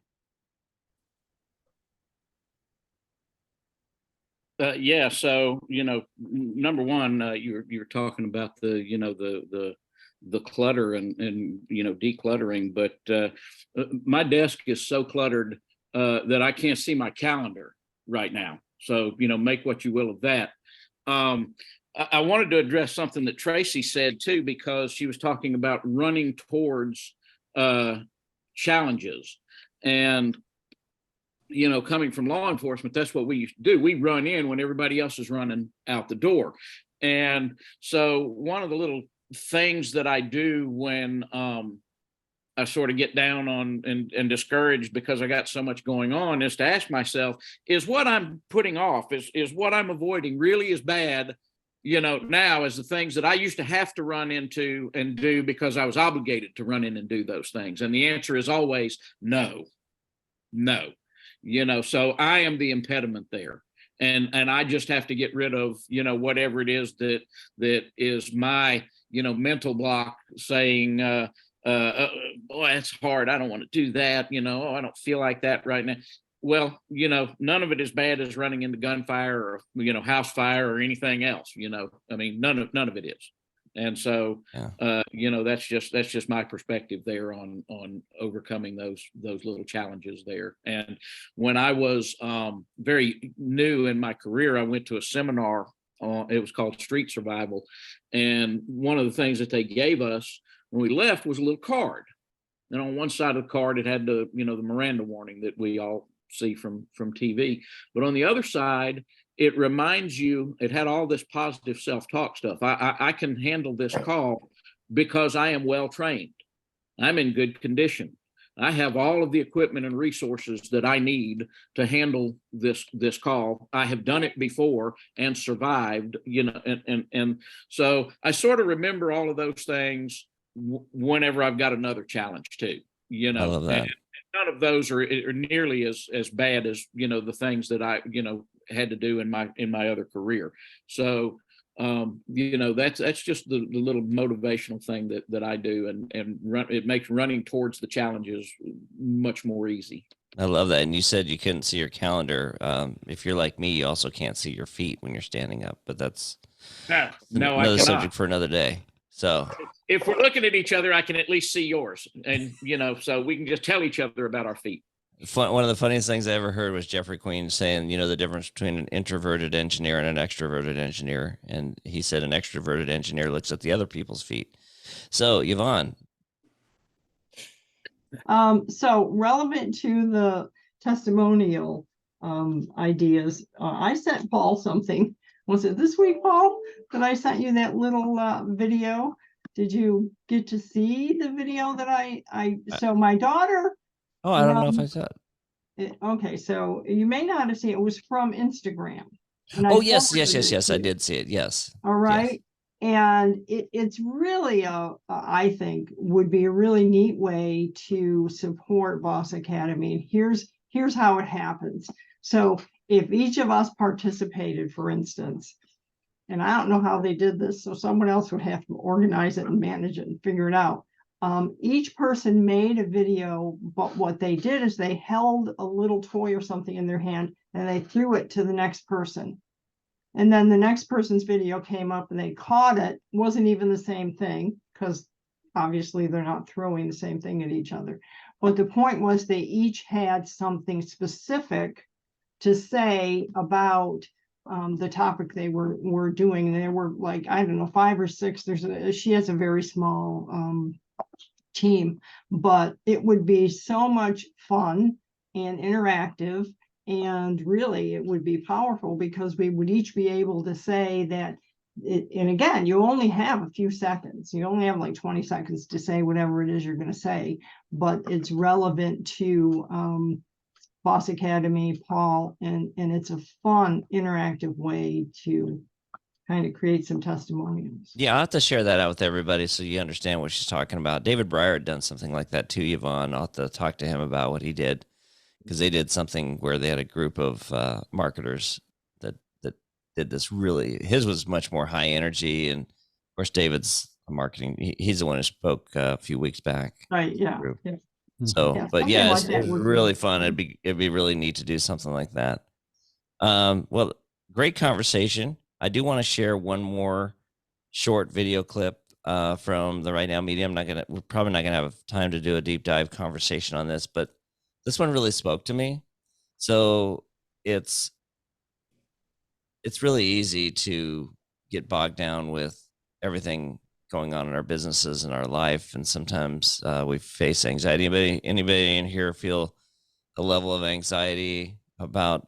Yeah. So, number one, you're talking about the clutter and decluttering, but my desk is so cluttered that I can't see my calendar right now. So, make what you will of that. I wanted to address something that Tracy said too, because she was talking about running towards challenges. And coming from law enforcement, that's what we used to do. We run in when everybody else is running out the door. And so one of the little things that I do when I sort of get down on and discouraged because I got so much going on is to ask myself, is what I'm putting off, is what I'm avoiding really as bad, now as the things that I used to have to run into and do because I was obligated to run in and do those things? And the answer is always no. So I am the impediment there. And I just have to get rid of, whatever it is that is my, mental block saying, boy, it's hard. I don't want to do that. I don't feel like that right now. Well, none of it is bad as running into gunfire or, house fire or anything else, I mean, none of it is. And so, that's just my perspective there on overcoming those little challenges there. And when I was very new in my career, I went to a seminar. It was called Street Survival. And one of the things that they gave us when we left was a little card. And on one side of the card, it had the Miranda warning that we all see from TV. But on the other side, it reminds you, it had all this positive self-talk stuff. I can handle this call because I am well trained. I'm in good condition. I have all of the equipment and resources that I need to handle this call. I have done it before and survived, and so I sort of remember all of those things whenever I've got another challenge too, I love that. And none of those are nearly as bad as, the things that I, had to do in my other career. So, that's just the little motivational thing that I do, and it makes running towards the challenges much more easy. I love that. And you said you couldn't see your calendar. If you're like me, you also can't see your feet when you're standing up, but that's another subject for another day. So if we're looking at each other, I can at least see yours, and so we can just tell each other about our feet. One of the funniest things I ever heard was Jeffrey Queen saying, the difference between an introverted engineer and an extroverted engineer. And he said an extroverted engineer looks at the other people's feet. So Yvonne. So relevant to the testimonial ideas, I sent Paul something. Was it this week, Paul, that I sent you that little video? Did you get to see the video that so my daughter. Oh, I don't know if I saw it. Okay, so you may not have seen it. It was from Instagram. Oh, yes, I did see it. Yes. All right. And it's really I think would be a really neat way to support Boss Academy. And here's how it happens. So if each of us participated, for instance, and I don't know how they did this, so someone else would have to organize it and manage it and figure it out. Each person made a video, but what they did is they held a little toy or something in their hand and they threw it to the next person. And then the next person's video came up and they caught it. Wasn't even the same thing, because obviously they're not throwing the same thing at each other. But the point was they each had something specific to say about the topic they were doing. There were like, I don't know, 5 or 6. She has a very small team, but it would be so much fun and interactive. And really, it would be powerful because we would each be able to say that. And again, you only have a few seconds. You only have like 20 seconds to say whatever it is you're going to say, but it's relevant to Boss Academy, Paul, and it's a fun, interactive way to kind of create some testimonials. Yeah, I'll have to share that out with everybody so you understand what she's talking about. David Breyer had done something like that too, Yvonne. I'll have to talk to him about what he did, because they did something where they had a group of marketers that did this really. His was much more high energy, and of course David's marketing. He's the one who spoke a few weeks back. Right. Yeah. Yeah. So, Yeah, but yeah, like it's really fun. It'd be really neat to do something like that. Well, great conversation. I do want to share one more short video clip from the Right Now Media. We're probably not gonna have time to do a deep dive conversation on this, but this one really spoke to me. So it's really easy to get bogged down with everything going on in our businesses and our life, and sometimes we face anxiety. Anybody in here feel a level of anxiety about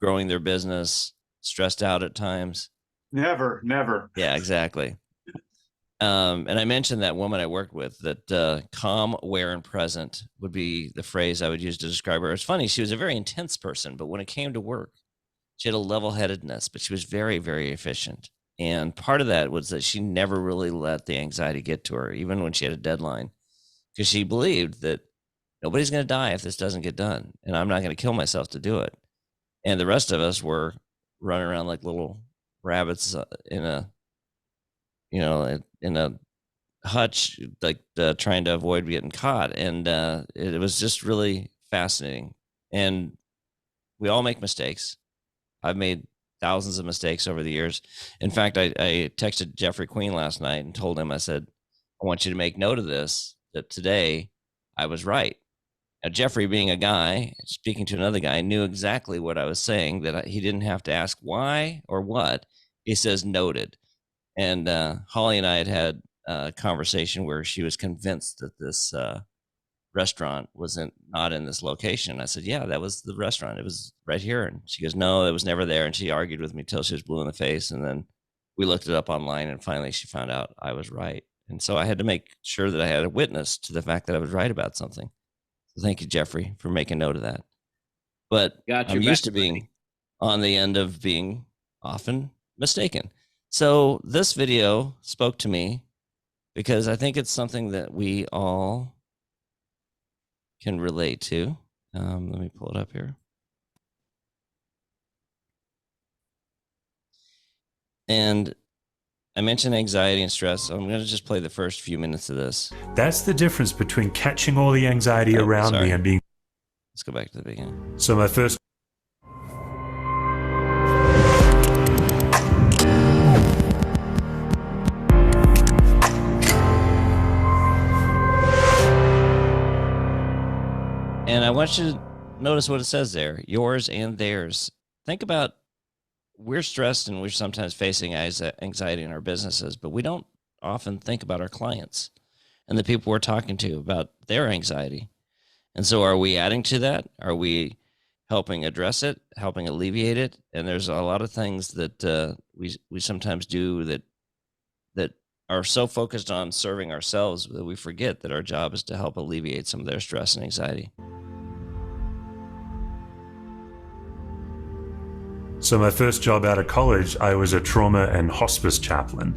growing their business, stressed out at times? Never. Yeah, exactly. And I mentioned that woman I worked with, that calm, aware, and present would be the phrase I would use to describe her. It's funny, she was a very intense person, but when it came to work, she had a level-headedness, but she was very, very efficient. And part of that was that she never really let the anxiety get to her, even when she had a deadline, because she believed that nobody's going to die if this doesn't get done, and I'm not going to kill myself to do it. And the rest of us were running around like little rabbits in a hutch, like trying to avoid getting caught. And it was just really fascinating. And we all make mistakes. I've made thousands of mistakes over the years. In fact, I texted Jeffrey Queen last night and told him, I said, I want you to make note of this, that today I was right. Now, Jeffrey, being a guy, speaking to another guy, knew exactly what I was saying, that he didn't have to ask why or what. He says noted. And Holly and I had a conversation where she was convinced that this restaurant wasn't not in this location. I said, yeah, that was the restaurant. It was right here. And she goes, no, it was never there. And she argued with me till she was blue in the face. And then we looked it up online, and finally she found out I was right. And so I had to make sure that I had a witness to the fact that I was right about something. So thank you, Jeffrey, for making note of that. But I'm used to being on the end of being often mistaken. So this video spoke to me because I think it's something that we all can relate to. Let me pull it up here. And I mentioned anxiety and stress, so I'm going to just play the first few minutes of this. That's the difference between catching all the anxiety around me and being... Let's go back to the beginning. So my first... And I want you to notice what it says there, yours and theirs. Think about, we're stressed and we're sometimes facing anxiety in our businesses, but we don't often think about our clients and the people we're talking to about their anxiety. And so are we adding to that? Are we helping address it, helping alleviate it? And there's a lot of things that we sometimes do that are so focused on serving ourselves that we forget that our job is to help alleviate some of their stress and anxiety. So my first job out of college, I was a trauma and hospice chaplain.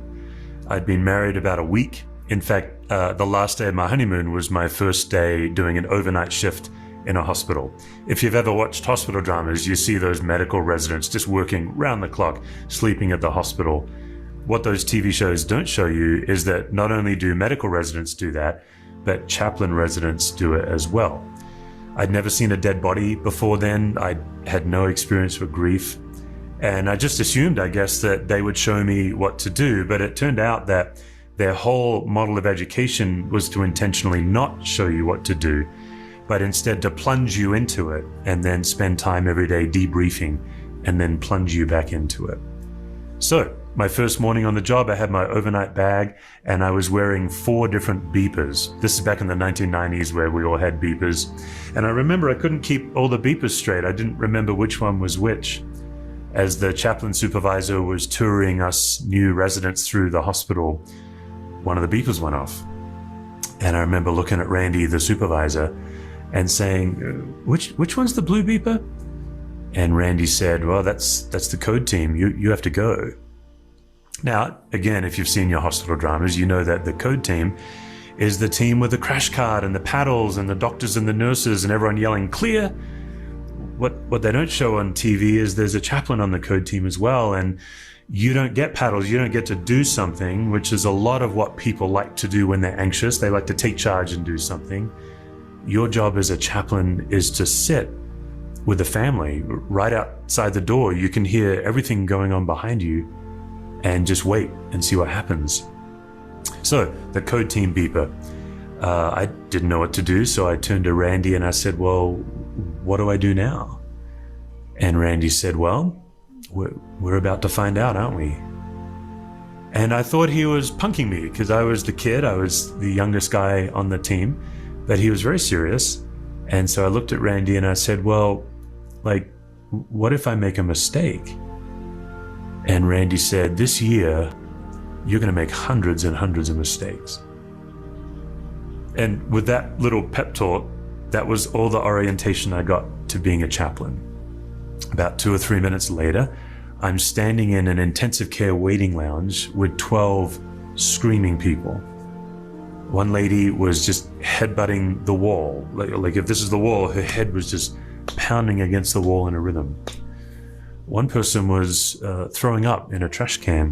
I'd been married about a week. In fact, the last day of my honeymoon was my first day doing an overnight shift in a hospital. If you've ever watched hospital dramas, you see those medical residents just working round the clock, sleeping at the hospital. What those TV shows don't show you is that not only do medical residents do that, but chaplain residents do it as well. I'd never seen a dead body before then. I had no experience with grief. And I just assumed, I guess, that they would show me what to do. But it turned out that their whole model of education was to intentionally not show you what to do, but instead to plunge you into it and then spend time every day debriefing and then plunge you back into it. So my first morning on the job, I had my overnight bag and I was wearing 4 different beepers. This is back in the 1990s where we all had beepers. And I remember I couldn't keep all the beepers straight. I didn't remember which one was which. As the chaplain supervisor was touring us new residents through the hospital, one of the beepers went off. And I remember looking at Randy, the supervisor, and saying, which one's the blue beeper? And Randy said, well, that's the code team. You have to go. Now, again, if you've seen your hospital dramas, you know that the code team is the team with the crash cart and the paddles and the doctors and the nurses and everyone yelling, clear. What they don't show on TV is there's a chaplain on the code team as well. And you don't get paddles, you don't get to do something, which is a lot of what people like to do when they're anxious. They like to take charge and do something. Your job as a chaplain is to sit with the family right outside the door. You can hear everything going on behind you and just wait and see what happens. So the code team beeper, I didn't know what to do. So I turned to Randy and I said, well, what do I do now? And Randy said, well, we're about to find out, aren't we? And I thought he was punking me because I was the kid. I was the youngest guy on the team, but he was very serious. And so I looked at Randy and I said, well, like, what if I make a mistake? And Randy said, this year, you're going to make hundreds and hundreds of mistakes. And with that little pep talk, that was all the orientation I got to being a chaplain. About 2 or 3 minutes later, I'm standing in an intensive care waiting lounge with 12 screaming people. One lady was just headbutting the wall. Like if this is the wall, her head was just pounding against the wall in a rhythm. One person was throwing up in a trash can.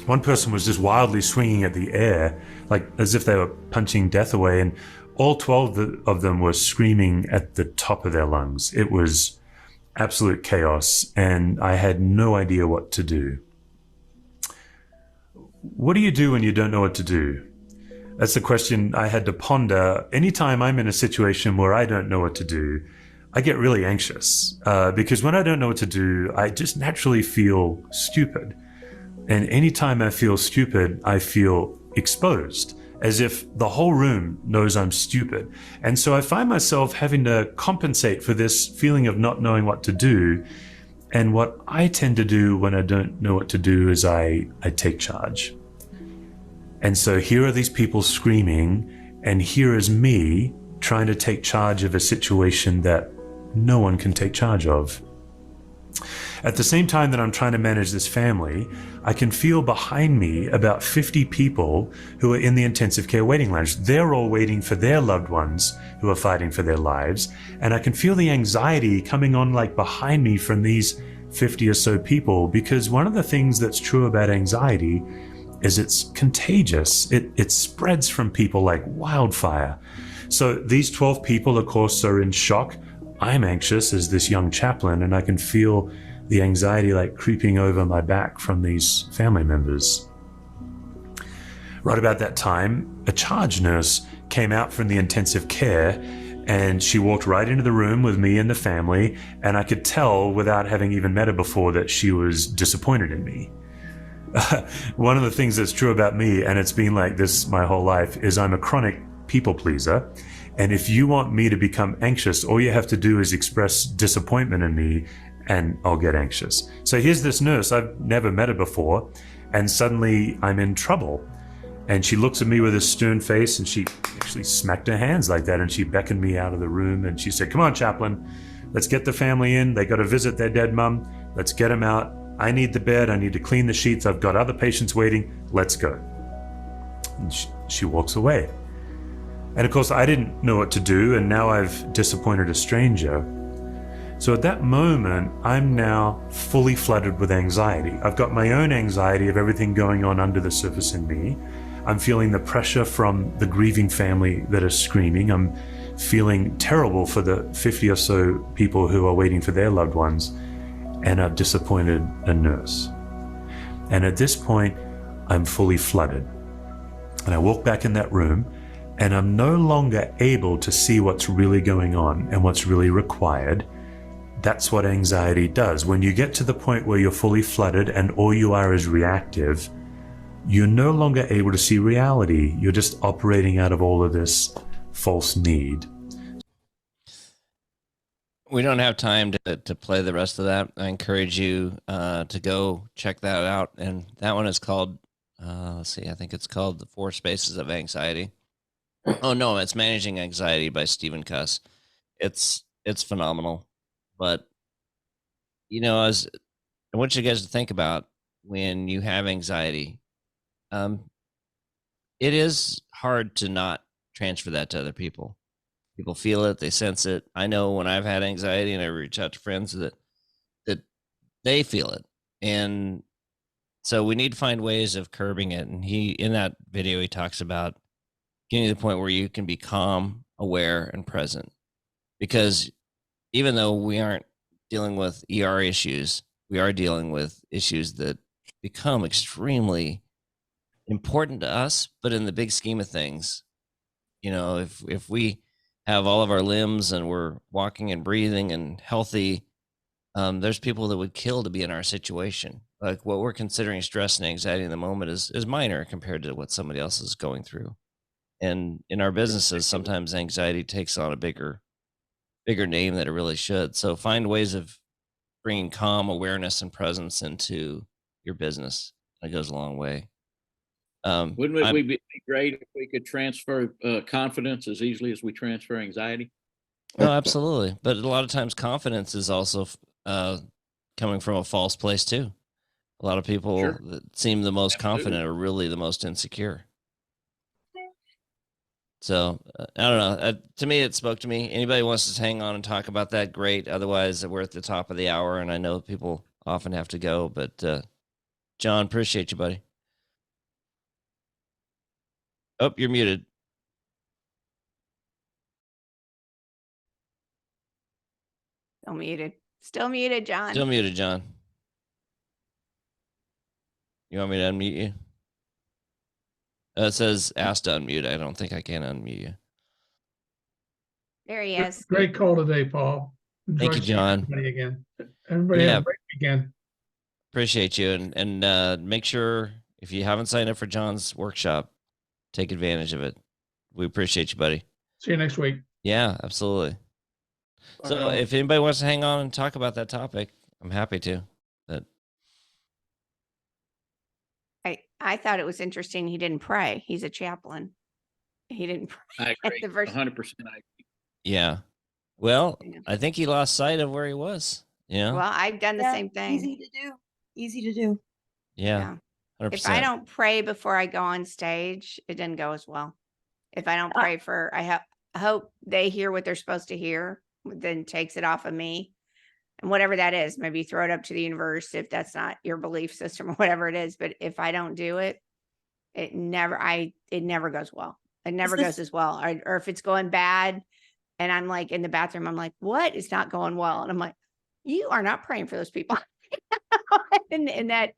One person was just wildly swinging at the air, like as if they were punching death away. And all 12 of them were screaming at the top of their lungs. It was absolute chaos, and I had no idea what to do. What do you do when you don't know what to do? That's the question I had to ponder. Anytime I'm in a situation where I don't know what to do, I get really anxious because when I don't know what to do, I just naturally feel stupid. And anytime I feel stupid, I feel exposed, as if the whole room knows I'm stupid. And so I find myself having to compensate for this feeling of not knowing what to do. And what I tend to do when I don't know what to do is I take charge. And so here are these people screaming, and here is me trying to take charge of a situation that no one can take charge of. At the same time that I'm trying to manage this family, I can feel behind me about 50 people who are in the intensive care waiting lounge. They're all waiting for their loved ones who are fighting for their lives. And I can feel the anxiety coming on like behind me from these 50 or so people, because one of the things that's true about anxiety is it's contagious. It spreads from people like wildfire. So these 12 people, of course, are in shock. I'm anxious as this young chaplain, and I can feel the anxiety like creeping over my back from these family members. Right about that time, a charge nurse came out from the intensive care, and she walked right into the room with me and the family, and I could tell without having even met her before that she was disappointed in me. One of the things that's true about me, and it's been like this my whole life, is I'm a chronic people pleaser. And if you want me to become anxious, all you have to do is express disappointment in me and I'll get anxious. So here's this nurse, I've never met her before, and suddenly I'm in trouble. And she looks at me with a stern face, and she actually smacked her hands like that, and she beckoned me out of the room, and she said, come on, chaplain, let's get the family in. They got to visit their dead mom. Let's get them out. I need the bed. I need to clean the sheets. I've got other patients waiting. Let's go. And she walks away. And of course, I didn't know what to do, and now I've disappointed a stranger. So at that moment, I'm now fully flooded with anxiety. I've got my own anxiety of everything going on under the surface in me. I'm feeling the pressure from the grieving family that are screaming. I'm feeling terrible for the 50 or so people who are waiting for their loved ones. And I've disappointed a nurse. And at this point, I'm fully flooded. And I walk back in that room, and I'm no longer able to see what's really going on and what's really required. That's what anxiety does. When you get to the point where you're fully flooded and all you are is reactive, you're no longer able to see reality. You're just operating out of all of this false need. We don't have time to play the rest of that. I encourage you to go check that out. And that one is called, let's see, I think it's called The 4 Spaces of Anxiety. Oh no, it's Managing Anxiety by Stephen Cuss. It's phenomenal. But, you know, I want you guys to think about when you have anxiety, it is hard to not transfer that to other people. People feel it, they sense it. I know when I've had anxiety and I reach out to friends that they feel it. And so we need to find ways of curbing it. And in that video, he talks about getting to the point where you can be calm, aware, and present. Because even though we aren't dealing with ER issues, we are dealing with issues that become extremely important to us. But in the big scheme of things, you know, if we have all of our limbs and we're walking and breathing and healthy, there's people that would kill to be in our situation. Like what we're considering stress and anxiety in the moment is minor compared to what somebody else is going through. And in our businesses, sometimes anxiety takes on a bigger name than it really should. So find ways of bringing calm, awareness, and presence into your business. It goes a long way. Wouldn't it be great if we could transfer confidence as easily as we transfer anxiety? No, absolutely. But a lot of times confidence is also coming from a false place too. A lot of people that seem the most confident are really the most insecure. So I don't know. To me, it spoke to me. Anybody wants to hang on and talk about that, great. Otherwise, we're at the top of the hour, and I know people often have to go. But John, appreciate you, buddy. Oh, you're muted. Still muted, John. Still muted, John. You want me to unmute you? It says ask to unmute. I don't think I can unmute you. There he is. Great call today, Paul. Thank you, John. Everybody again. Everybody have a great weekend. Appreciate you. And make sure if you haven't signed up for John's workshop, take advantage of it. We appreciate you, buddy. See you next week. Yeah, absolutely. So if anybody wants to hang on and talk about that topic, I'm happy to. But I thought it was interesting. He didn't pray. He's a chaplain. He didn't pray. I agree. 100%. I agree. Yeah. Well, I think he lost sight of where he was. Yeah. Well, I've done the same thing. Easy to do. Easy to do. Yeah. 100%. If I don't pray before I go on stage, it doesn't go as well. If I don't pray I hope they hear what they're supposed to hear, then takes it off of me. And whatever that is, maybe throw it up to the universe if that's not your belief system or whatever it is. But if I don't do it, it never goes well. It never goes as well. Or if it's going bad and I'm like in the bathroom, I'm like, what is not going well? And I'm like, you are not praying for those people. and that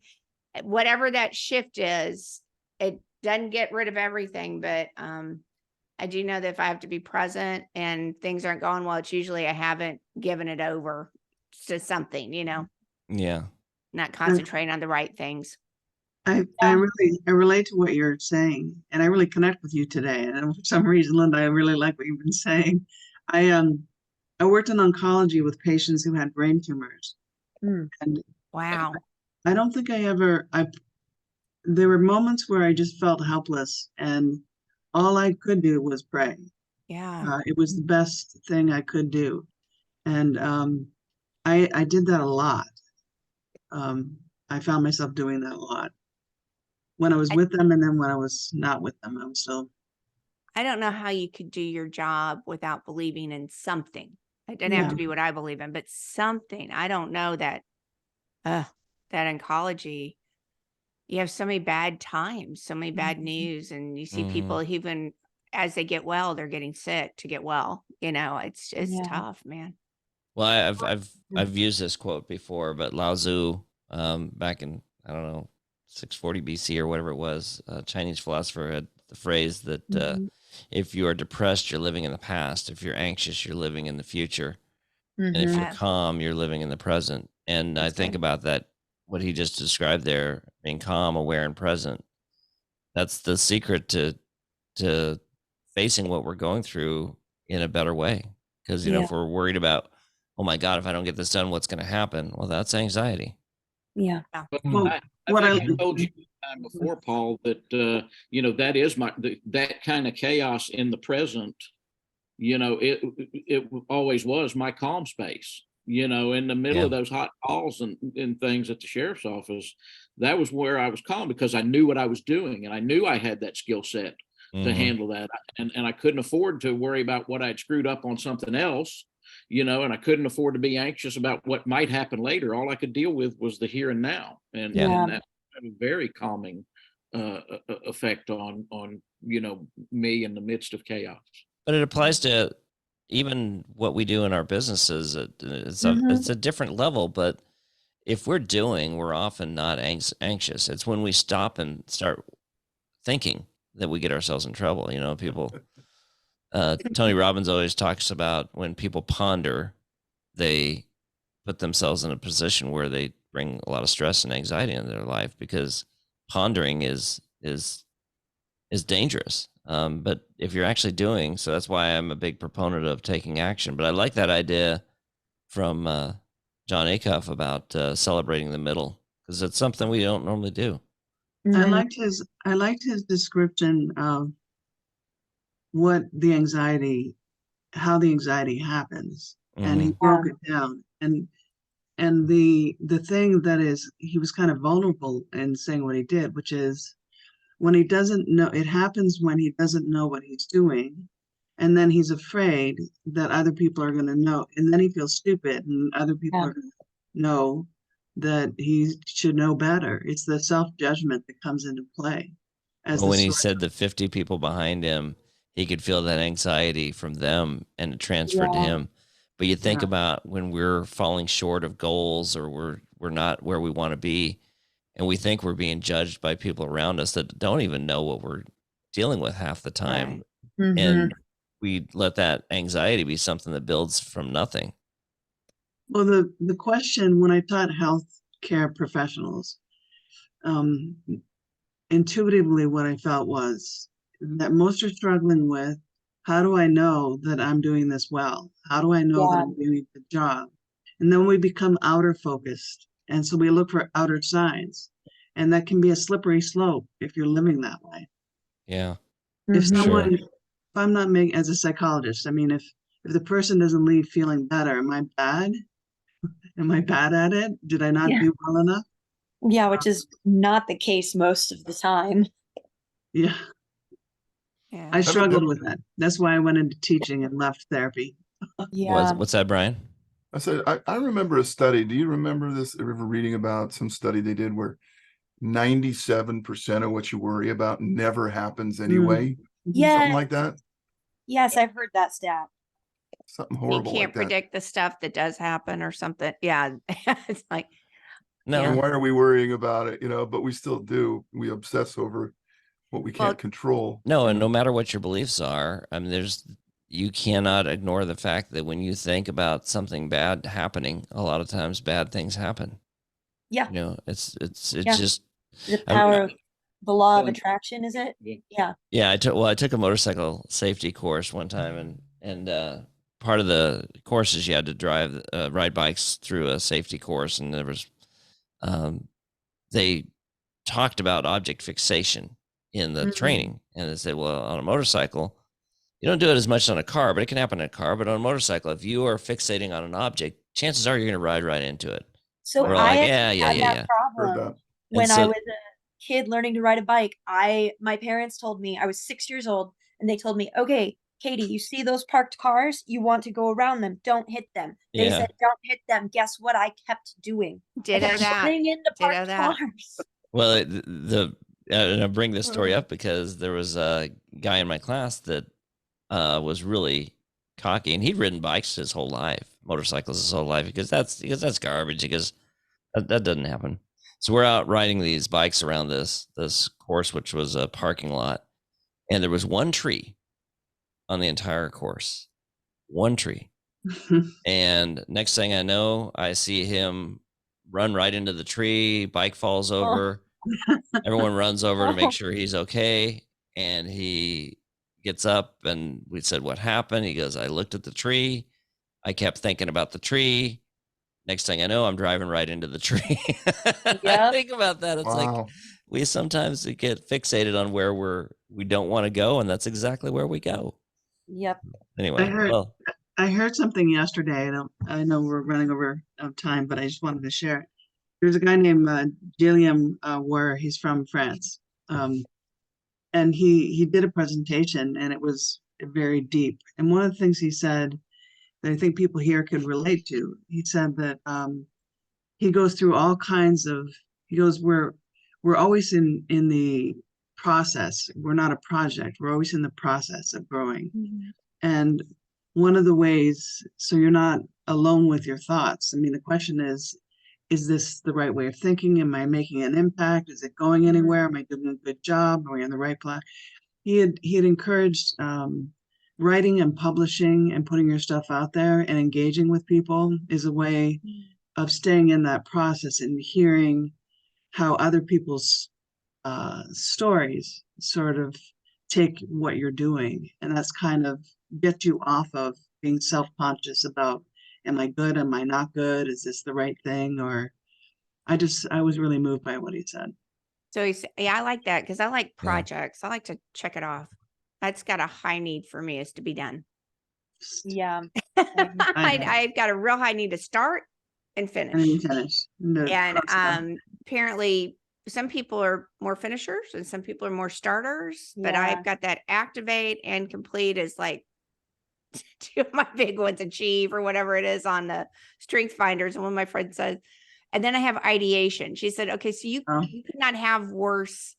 whatever that shift is, it doesn't get rid of everything. But I do know that if I have to be present and things aren't going well, it's usually I haven't given it over to something, Yeah. Not concentrating on the right things. I relate to what you're saying, and I really connect with you today. And for some reason, Linda, I really like what you've been saying. I worked in oncology with patients who had brain tumors. And wow. I don't think there were moments where I just felt helpless, and all I could do was pray. Yeah. It was the best thing I could do. And I did that a lot. I found myself doing that a lot. when I was with them, and then when I was not with them, I was still. I don't know how you could do your job without believing in something. It doesn't have Yeah. to be what I believe in, but something. I don't know that that oncology, you have so many bad times, so many bad news, and you see people even as they get well, they're getting sick to get well. It's tough, man. Well, I've used this quote before, but Lao Tzu, back in, I don't know, 640 BC or whatever it was, a Chinese philosopher had the phrase that if you are depressed, you're living in the past. If you're anxious, you're living in the future. And if you're calm, you're living in the present. And I think about that, what he just described there, being calm, aware, and present. That's the secret to facing what we're going through in a better way. Because, if we're worried about, oh my God, if I don't get this done, what's going to happen? Well, that's anxiety. Yeah. But Well, I told you time before, Paul, that that is that kind of chaos in the present. It always was my calm space. In the middle of those hot calls and things at the sheriff's office, that was where I was calm because I knew what I was doing and I knew I had that skill set to handle that, and I couldn't afford to worry about what I'd screwed up on something else. And I couldn't afford to be anxious about what might happen later. All I could deal with was the here and now, and that had a very calming effect on me in the midst of chaos. But it applies to even what we do in our businesses. It's a different level, but if we're often not anxious. It's when we stop and start thinking that we get ourselves in trouble. People, Tony Robbins always talks about when people ponder, they put themselves in a position where they bring a lot of stress and anxiety into their life because pondering is dangerous. But if you're actually doing, so that's why I'm a big proponent of taking action. But I like that idea from John Acuff about celebrating the middle because it's something we don't normally do. I liked his description of what the anxiety, how the anxiety happens, and he broke it down. And the thing that is, he was kind of vulnerable in saying what he did, which is when he doesn't know, it happens when he doesn't know what he's doing, and then he's afraid that other people are going to know, and then he feels stupid, and other people are going to know that he should know better. It's the self-judgment that comes into play. Well, when he said the 50 people behind him, he could feel that anxiety from them and it transferred to him. But you think about when we're falling short of goals or we're not where we want to be, and we think we're being judged by people around us that don't even know what we're dealing with half the time. And we let that anxiety be something that builds from nothing. Well, the question when I taught healthcare professionals, intuitively what I felt was that most are struggling with, how do I know that I'm doing this well? How do I know that I'm doing the job? And then we become outer focused. And so we look for outer signs. And that can be a slippery slope if you're living that way. Yeah. If someone, if I'm not making, as a psychologist, I mean, if the person doesn't leave feeling better, am I bad? Am I bad at it? Did I not do well enough? Yeah, which is not the case most of the time. Yeah. I struggled with that. That's why I went into teaching and left therapy. What's that, Brian? I said, I remember a study. Do you remember this? Ever reading about some study they did where 97% of what you worry about never happens anyway? Something like that? Yes, I've heard that stat. Something horrible. You can't predict the stuff that does happen or something. Yeah. It's like, no. And why are we worrying about it? But we still do. We obsess over what we can't control. No, and no matter what your beliefs are, I mean, you cannot ignore the fact that when you think about something bad happening, a lot of times bad things happen. Yeah. It's just the power of the law of attraction, is it? Yeah. Yeah, I took a motorcycle safety course one time, and part of the course is you had to ride bikes through a safety course, and there was they talked about object fixation in the training, and they said, well, on a motorcycle, you don't do it as much on a car, but it can happen in a car. But on a motorcycle, if you are fixating on an object, chances are you're going to ride right into it. So we're I like, yeah. problem when I was kid learning to ride a bike, my parents told me I was 6 years old, and they told me, okay, Katie, you see those parked cars? You want to go around them. Don't hit them. They Yeah. said, don't hit them. Guess what I kept doing? I Ditto kept that. running into Ditto parked that. cars. Well, and I bring this story up because there was a guy in my class that was really cocky, and he'd ridden bikes his whole life, motorcycles his whole life, because that's garbage. Because that doesn't happen. So we're out riding these bikes around this course, which was a parking lot, and there was one tree on the entire course, one tree. And next thing I know, I see him run right into the tree. Bike falls over. Everyone runs over to make sure he's okay. And he gets up, and we said, what happened? He goes, I looked at the tree. I kept thinking about the tree. Next thing I know, I'm driving right into the tree. I think about that. It's like we sometimes get fixated on where we don't want to go, and that's exactly where we go. Yep. Anyway, I heard something yesterday. I know we're running over time, but I just wanted to share it. There's a guy named Gilliam Ware. He's from France, and he did a presentation, and it was very deep. And one of the things he said that I think people here could relate to, he said that he goes through all kinds of. He goes, we're always in the process. We're not a project. We're always in the process of growing. And one of the ways, so you're not alone with your thoughts. I mean, the question is this the right way of thinking? Am I making an impact? Is it going anywhere? Am I doing a good job? Are we on the right path? He had encouraged writing and publishing and putting your stuff out there and engaging with people is a way of staying in that process and hearing how other people's stories sort of take what you're doing. And that's kind of get you off of being self-conscious about, am I good? Am I not good? Is this the right thing? Or I was really moved by what he said. So I like that because I like projects. I like to check it off. That's got a high need for me, is to be done. Yeah. I've got a real high need to start and finish. And apparently some people are more finishers and some people are more starters, but I've got that activate and complete is like two of my big ones, achieve or whatever it is on the strength finders. And one of my friends said, and then I have ideation. She said, okay, so you could not have worse.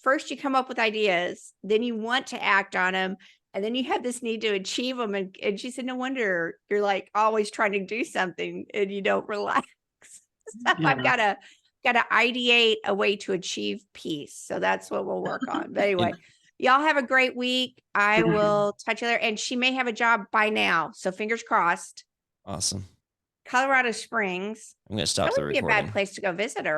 First you come up with ideas, then you want to act on them, and then you have this need to achieve them. And she said, no wonder you're like always trying to do something and you don't relax. So I've got to ideate a way to achieve peace. So that's what we'll work on. But anyway, y'all have a great week. I will touch you there. And she may have a job by now. So fingers crossed. Awesome. Colorado Springs. I'm going to stop the recording. That would be a bad place to go visit her.